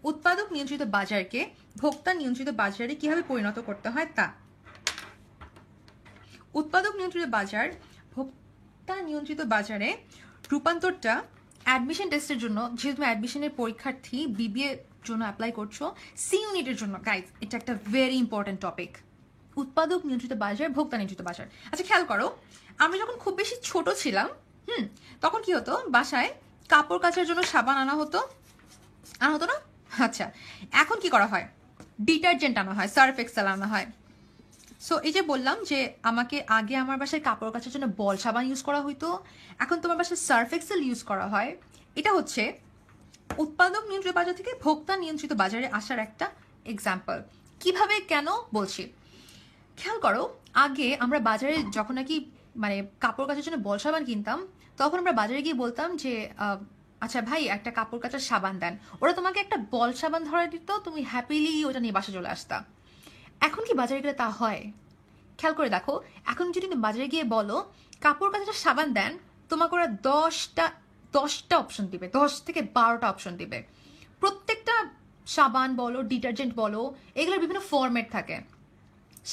উৎপাদক নিয়ন্ত্রিত বাজারকে ভোক্তা নিয়ন্ত্রিত বাজারে কিভাবে পরিণত করতে হয় তা। উৎপাদক নিয়ন্ত্রিত বাজার ভোক্তা নিয়ন্ত্রিত বাজারে রূপান্তরটা অ্যাডমিশন টেস্টের জন্য, যেহেতু তুমি অ্যাডমিশনের পরীক্ষার্থী, বিবিএ জন্য অ্যাপ্লাই করছো, সি ইউনিটের জন্য গাইজ, এটা একটা ভেরি ইম্পর্টেন্ট টপিক। উৎপাদক নিয়ন্ত্রিত বাজার, ভোক্তা নিয়ন্ত্রিত বাজার। আচ্ছা খেয়াল করো, আমি যখন খুব বেশি ছোট ছিলাম, তখন কি হতো, বাসায় কাপড় কাচার জন্য সাবান আনা হতো না? আচ্ছা, এখন কি করা হয়? ডিটারজেন্ট আনা হয়, সার্ফ এক্সেল আনা হয়। সো এই যে বললাম যে আমাকে আগে আমার বাসায় কাপড় কাচার জন্য বল সাবান ইউজ করা হইতো, এখন তোমার বাসায় সার্ফ এক্সেল ইউজ করা হয়। এটা হচ্ছে উৎপাদক নিয়ন্ত্রিত বাজার থেকে ভোক্তা নিয়ন্ত্রিত বাজারে আসার একটা এক্সাম্পল। কিভাবে, কেন বলছি খেয়াল করো। আগে আমরা বাজারে যখন নাকি মানে কাপড় কাচার জন্য বল সাবান কিনতাম, তখন আমরা বাজারে গিয়ে বলতাম যে আচ্ছা ভাই একটা কাপড় কাচার সাবান দেন, ওরা তোমাকে একটা বল সাবান ধরা দিত, তুমি হ্যাপিলি ওটা নিয়ে বাসা চলে আসতা। এখন কি বাজারে গেলে তা হয়? খেয়াল করে দেখো, এখন যদি তুমি বাজারে গিয়ে বলো কাপড় কাচার সাবান দেন, তোমাকে ওরা 10টা অপশন দিবে, 10 থেকে 12টা অপশন দিবে। প্রত্যেকটা সাবান বলো, ডিটারজেন্ট বলো, এগুলোর বিভিন্ন ফরম্যাট থাকে।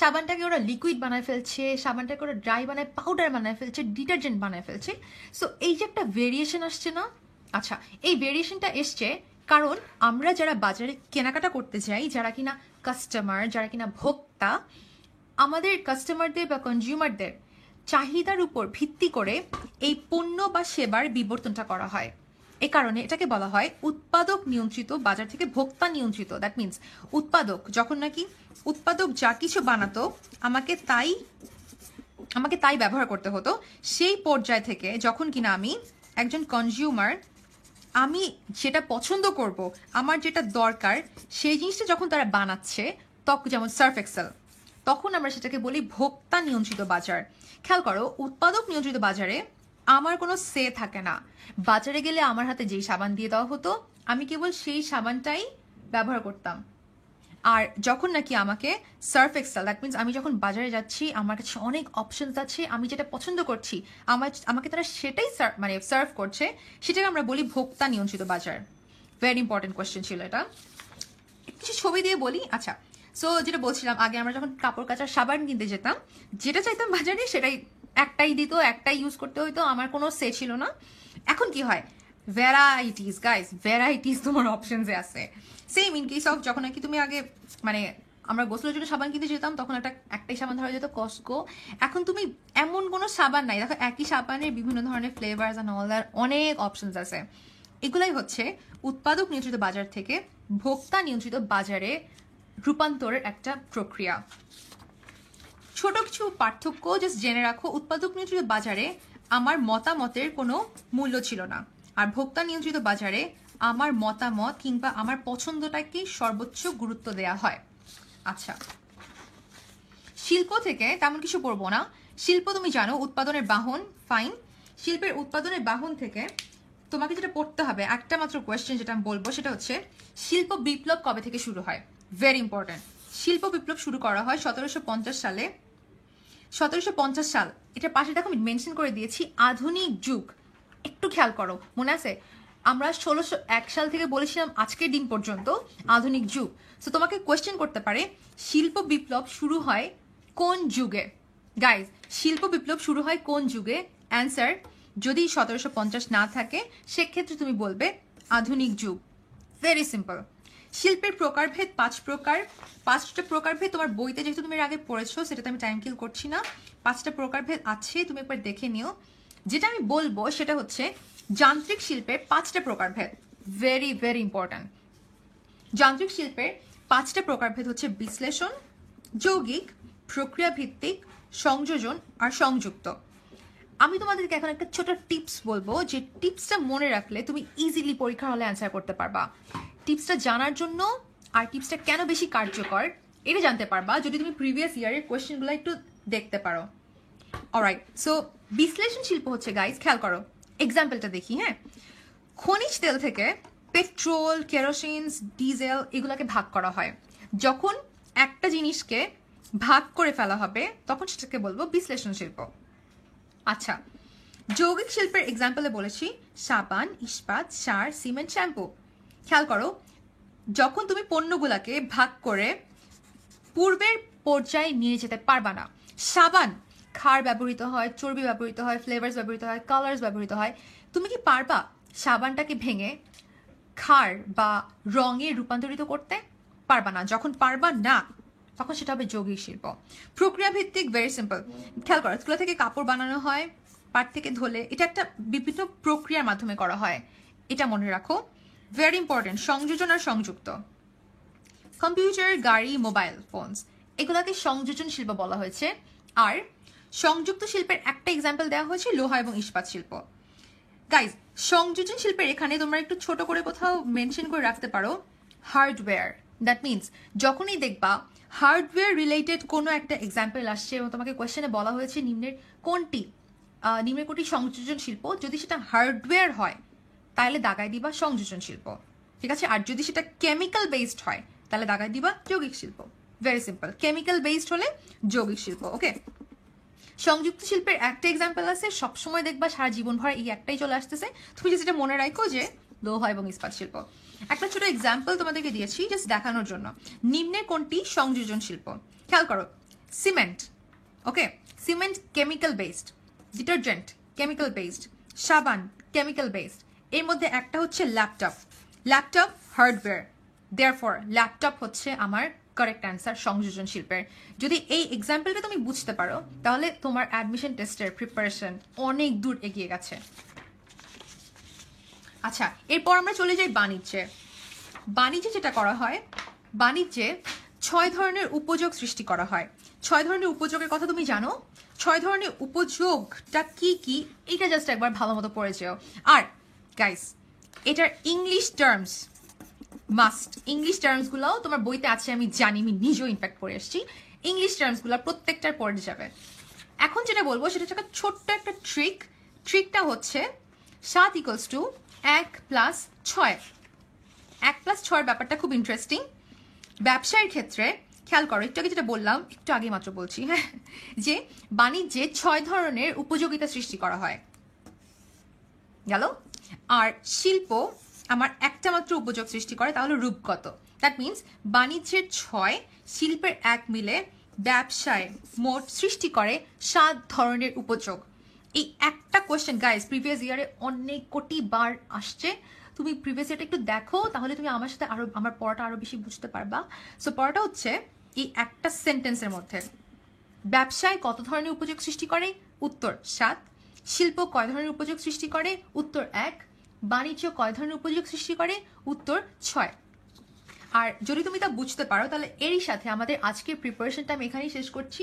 সাবানটাকে ওরা লিকুইড বানায় ফেলছে, সাবানটাকে ওরা ড্রাই বানায়, পাউডার বানায় ফেলছে, ডিটারজেন্ট বানায় ফেলছে। সো এই যে একটা ভেরিয়েশন আসছে না? আচ্ছা, এই ভেরিয়েশনটা এসছে কারণ আমরা যারা বাজারে কেনাকাটা করতে যাই, যারা কিনা কাস্টমার, যারা কিনা ভোক্তা, আমাদের কাস্টমারদের বা কনজিউমারদের চাহিদার উপর ভিত্তি করে এই পণ্য বা সেবার বিবর্তনটা করা হয়। এ কারণে এটাকে বলা হয় উৎপাদক নিয়ন্ত্রিত বাজার থেকে ভোক্তা নিয়ন্ত্রিত। দ্যাট মিনস উৎপাদক যখন নাকি উৎপাদক যা কিছু বানাতো আমাকে তাই ব্যবহার করতে হতো, সেই পর্যায় থেকে যখন কিনা আমি একজন কনজিউমার, আমি যেটা পছন্দ করব, আমার যেটা দরকার, সেই জিনিসটা যখন তারা বানাচ্ছে, তখন যেমন সার্ফ এক্সেল, তখন আমরা সেটাকে বলি ভোক্তা নিয়ন্ত্রিত বাজার। খেয়াল করো, উৎপাদক নিয়ন্ত্রিত বাজারে আমার কোনো সে থাকে না। বাজারে গেলে আমার হাতে যেই সাবান দিয়ে দেওয়া হতো, আমি কেবল সেই সাবানটাই ব্যবহার করতাম। আর যখন নাকি আমাকে সার্ফ এক্সেল, দ্যাট মিনস আমি যখন বাজারে যাচ্ছি, আমার কাছে অনেক অপশনস আছে, আমি যেটা পছন্দ করছি আমাকে তারা সেটাই সার্ভ করছে, সেটাকে আমরা বলি ভোক্তা নিয়ন্ত্রিত বাজার। ভেরি ইম্পর্টেন্ট কোয়েশ্চেন ছিল এটা। কিছু ছবি দিয়ে বলি। আচ্ছা, সো যেটা বলছিলাম, আগে আমরা যখন কাপড় কাচার সাবান কিনতে যেতাম, যেটা চাইতাম বাজারে সেটাই একটাই দিত, একটাই ইউজ করতে হইতো, আমার কোনো সে ছিল না। এখন কি হয়? ভ্যারাইটিস গাইস, ভ্যারাইটিস তোমার অপশনসে আছে। সেম ইন কেস অফ যখন নাকি তুমি আগে মানে আমরা গোসলের জন্য সাবান কিনতে যেতাম, তখন একটাই সাবান ধরা যেত কস্কো। এখন তুমি এমন কোনো সাবান নাই, দেখো একই সাবানের বিভিন্ন ধরনের ফ্লেভার্স অ্যান্ড অল দ্যাট, অনেক অপশনস আছে। এগুলাই হচ্ছে উৎপাদক নিয়ন্ত্রিত বাজার থেকে ভোক্তা নিয়ন্ত্রিত বাজারে রূপান্তরের একটা প্রক্রিয়া। ছোট কিছু পার্থক্য জাস্ট জেনে রাখো। উৎপাদক নিয়ন্ত্রিত বাজারে আমার মতামতের কোনো মূল্য ছিল না, আর ভোক্তা নিয়ন্ত্রিত বাজারে আমার মতামত কিংবা আমার পছন্দটাকে সর্বোচ্চ গুরুত্ব দেয়া হয়। আচ্ছা, শিল্প থেকে তেমন কিছু পড়বো না। শিল্প তুমি জানো উৎপাদনের বাহন, ফাইন। শিল্পের উৎপাদনের বাহন থেকে তোমাকে যেটা পড়তে হবে, একটা মাত্র কোয়েশ্চেন যেটা আমি বলবো সেটা হচ্ছে শিল্প বিপ্লব কবে থেকে শুরু হয়? Very important. শিল্প বিপ্লব শুরু করা হয় 1750 সালে। 1750 সাল, এটার পাশে দেখো আমি মেনশন করে দিয়েছি আধুনিক যুগ। একটু খেয়াল করো, মনে আছে আমরা 1601 সাল থেকে বলেছিলাম আজকের দিন পর্যন্ত আধুনিক যুগ। সো তোমাকে কোয়েশ্চেন করতে পারে শিল্প বিপ্লব শুরু হয় কোন যুগে? গাইজ, শিল্প বিপ্লব শুরু হয় কোন যুগে? অ্যান্সার, যদি 1750 না থাকে সেক্ষেত্রে তুমি বলবে আধুনিক যুগ। Very simple. শিল্পের প্রকারভেদ 5 প্রকার। 5টা প্রকারভেদ তোমার বইতে যেহেতু তুমি এর আগে পড়েছো, সেটাতে আমি টাইম কিল করছি না। 5টা প্রকারভেদ আছে, তুমি একবার দেখে নিও। যেটা আমি বলবো সেটা হচ্ছে যান্ত্রিক শিল্পের 5টা প্রকারভেদ। Very very important. যান্ত্রিক শিল্পের 5টা প্রকারভেদ হচ্ছে বিশ্লেষণ, যৌগিক, প্রক্রিয়া ভিত্তিক, সংযোজন আর সংযুক্ত। আমি তোমাদেরকে এখন একটা ছোট টিপস বলবো, যে টিপসটা মনে রাখলে তুমি ইজিলি পরীক্ষার হলে অ্যান্সার করতে পারবা। টিপসটা জানার জন্য আর টিপসটা কেন বেশি কার্যকর এটা জানতে পারবা যদি তুমি প্রিভিয়াস ইয়ারের কোয়েশ্চেনগুলো একটু দেখতে পারো। অলরাইট, সো বিশ্লেষণ শিল্প হচ্ছে গাইজ, খেয়াল করো এক্সাম্পলটা দেখি। হ্যাঁ, খনিজ তেল থেকে পেট্রোল, কেরোসিন, ডিজেল এগুলোকে ভাগ করা হয়। যখন একটা জিনিসকে ভাগ করে ফেলা হবে তখন সেটাকে বলবো বিশ্লেষণ শিল্প। আচ্ছা, যৌগিক শিল্পের এক্সাম্পলে বলেছি সাবান, ইস্পাত, সার, সিমেন্ট, শ্যাম্পু। খেয়াল করো, যখন তুমি পণ্যগুলাকে ভাগ করে পূর্বের পর্যায়ে নিয়ে যেতে পারবা না। সাবান ক্ষার ব্যবহৃত হয়, চর্বি ব্যবহৃত হয়, ফ্লেভার্স ব্যবহৃত হয়, কালার্স ব্যবহৃত হয়। তুমি কি পারবা সাবানটাকে ভেঙে ক্ষার বা রঙে রূপান্তরিত করতে? পারবা না। যখন পারবা না তখন সেটা হবে যৌগিক শিল্প। প্রক্রিয়া ভিত্তিক, ভেরি সিম্পল। খেয়াল করো, তুলা থেকে কাপড় বানানো হয়, পাট থেকে ধুলে, এটা একটা বিভিন্ন প্রক্রিয়ার মাধ্যমে করা হয়, এটা মনে রাখো। ভেরি ইম্পর্টেন্ট, সংযোজন আর সংযুক্ত। কম্পিউটার, গাড়ি, মোবাইল ফোনস, এগুলাকে সংযোজন শিল্প বলা হয়েছে। আর সংযুক্ত শিল্পের একটা এক্সাম্পল দেওয়া হয়েছে লোহা এবং ইস্পাত শিল্প। গাইজ, সংযোজন শিল্পের এখানে তোমরা একটু ছোট করে কোথাও মেনশন করে রাখতে পারো হার্ডওয়্যার। দ্যাট মিনস যখনই দেখবা হার্ডওয়্যার রিলেটেড কোনো একটা এক্সাম্পল আসছে এবং তোমাকে কোয়েশ্চেনে বলা হয়েছে নিম্নের কোনটি সংযোজন শিল্প, যদি সেটা হার্ডওয়্যার হয় তাহলে দাগায় দিবা সংযোজন শিল্প, ঠিক আছে? আর যদি সেটা কেমিক্যাল বেসড হয় তাহলে দাগায় দিবা যৌগিক শিল্প। ভেরি সিম্পল, কেমিক্যাল বেসড হলে যৌগিক শিল্প। ওকে, সংযুক্ত শিল্পের একটা এক্সাম্পল আছে, সবসময় দেখবা সারা জীবন ভর এই একটাই চলে আসতেছে, তুমি যেটা মনে রাখো যে লোহা এবং ইস্পাত শিল্প। একটা ছোট এক্সাম্পল তোমাদেরকে দিয়েছি জাস্ট দেখানোর জন্য। নিম্নের কোনটি সংযোজন শিল্প? খেয়াল করো, cement. Okay, cement chemical based, detergent chemical based, সাবান কেমিক্যাল বেসড। এর মধ্যে একটা হচ্ছে laptop, laptop hardware, therefore laptop হচ্ছে আমার কারেক্ট অ্যান্সার সংযোজন শিল্পের। যদি এই এক্সাম্পলটা তুমি বুঝতে পারো তাহলে তোমার অ্যাডমিশন টেস্টের প্রিপারেশন অনেক দূর এগিয়ে গেছে। আচ্ছা, এরপর আমরা চলে যাই বাণিজ্যে। বাণিজ্যে যেটা করা হয়, বাণিজ্যে 6 ধরনের উপযোগ সৃষ্টি করা হয়। 6 ধরনের উপযোগের কথা তুমি জানো? 6 ধরনের উপযোগটা কি কি এটা জাস্ট একবার ভালো মতো পড়ে যেও। আর গাইস, এটার ইংলিশ টার্মস মাস্ট, ইংলিশ টার্মসগুলোও তোমার বইতে আছে আমি জানি, আমি নিজেও ইনফ্যাক্ট পড়ে এসেছি। ইংলিশ টার্মসগুলো প্রত্যেকটার পড়ে যাবে। এখন যেটা বলবো সেটা হচ্ছে একটা ছোট্ট একটা ট্রিকটা হচ্ছে 7 ইকুয়ালস টু 1 প্লাস 6। 1 প্লাস 6 ব্যাপারটা খুব ইন্টারেস্টিং। ব্যবসায়ের ক্ষেত্রে খেয়াল করো, একটু আগে যেটা বললাম, একটু আগে মাত্র বলছি, হ্যাঁ, যে বাণিজ্যে 6 ধরনের উপযোগিতা সৃষ্টি করা হয় গেল। আর শিল্প আমার একটা মাত্র উপযোগ সৃষ্টি করে, তাহলে রূপগত। দ্যাট মিনস বাণিজ্যের 6, শিল্পের 1 মিলে ব্যবসায় মোট সৃষ্টি করে 7 ধরনের উপযোগ। এই একটা কোয়েশ্চেন গাইস প্রিভিয়াস ইয়ারে অনেক কোটি বার আসছে। তুমি প্রিভিয়াস ইয়ারটা একটু দেখো, তাহলে তুমি আমার সাথে আরো আমার পড়াটা আরো বেশি বুঝতে পারবা। সো পড়াটা হচ্ছে এই একটা সেন্টেন্সের মধ্যে, ব্যবসায় কত ধরনের উপযোগ সৃষ্টি করে? উত্তর 7। শিল্প কয় ধরনের উপযোগ সৃষ্টি করে? উত্তর 1। বাণিজ্য কয় ধরনের উপযোগ সৃষ্টি করে? উত্তর 6। আর যদি তুমি তা বুঝতে পারো তাহলে এরই সাথে আমাদের আজকের প্রিপারেশনটা আমি এখানেই শেষ করছি।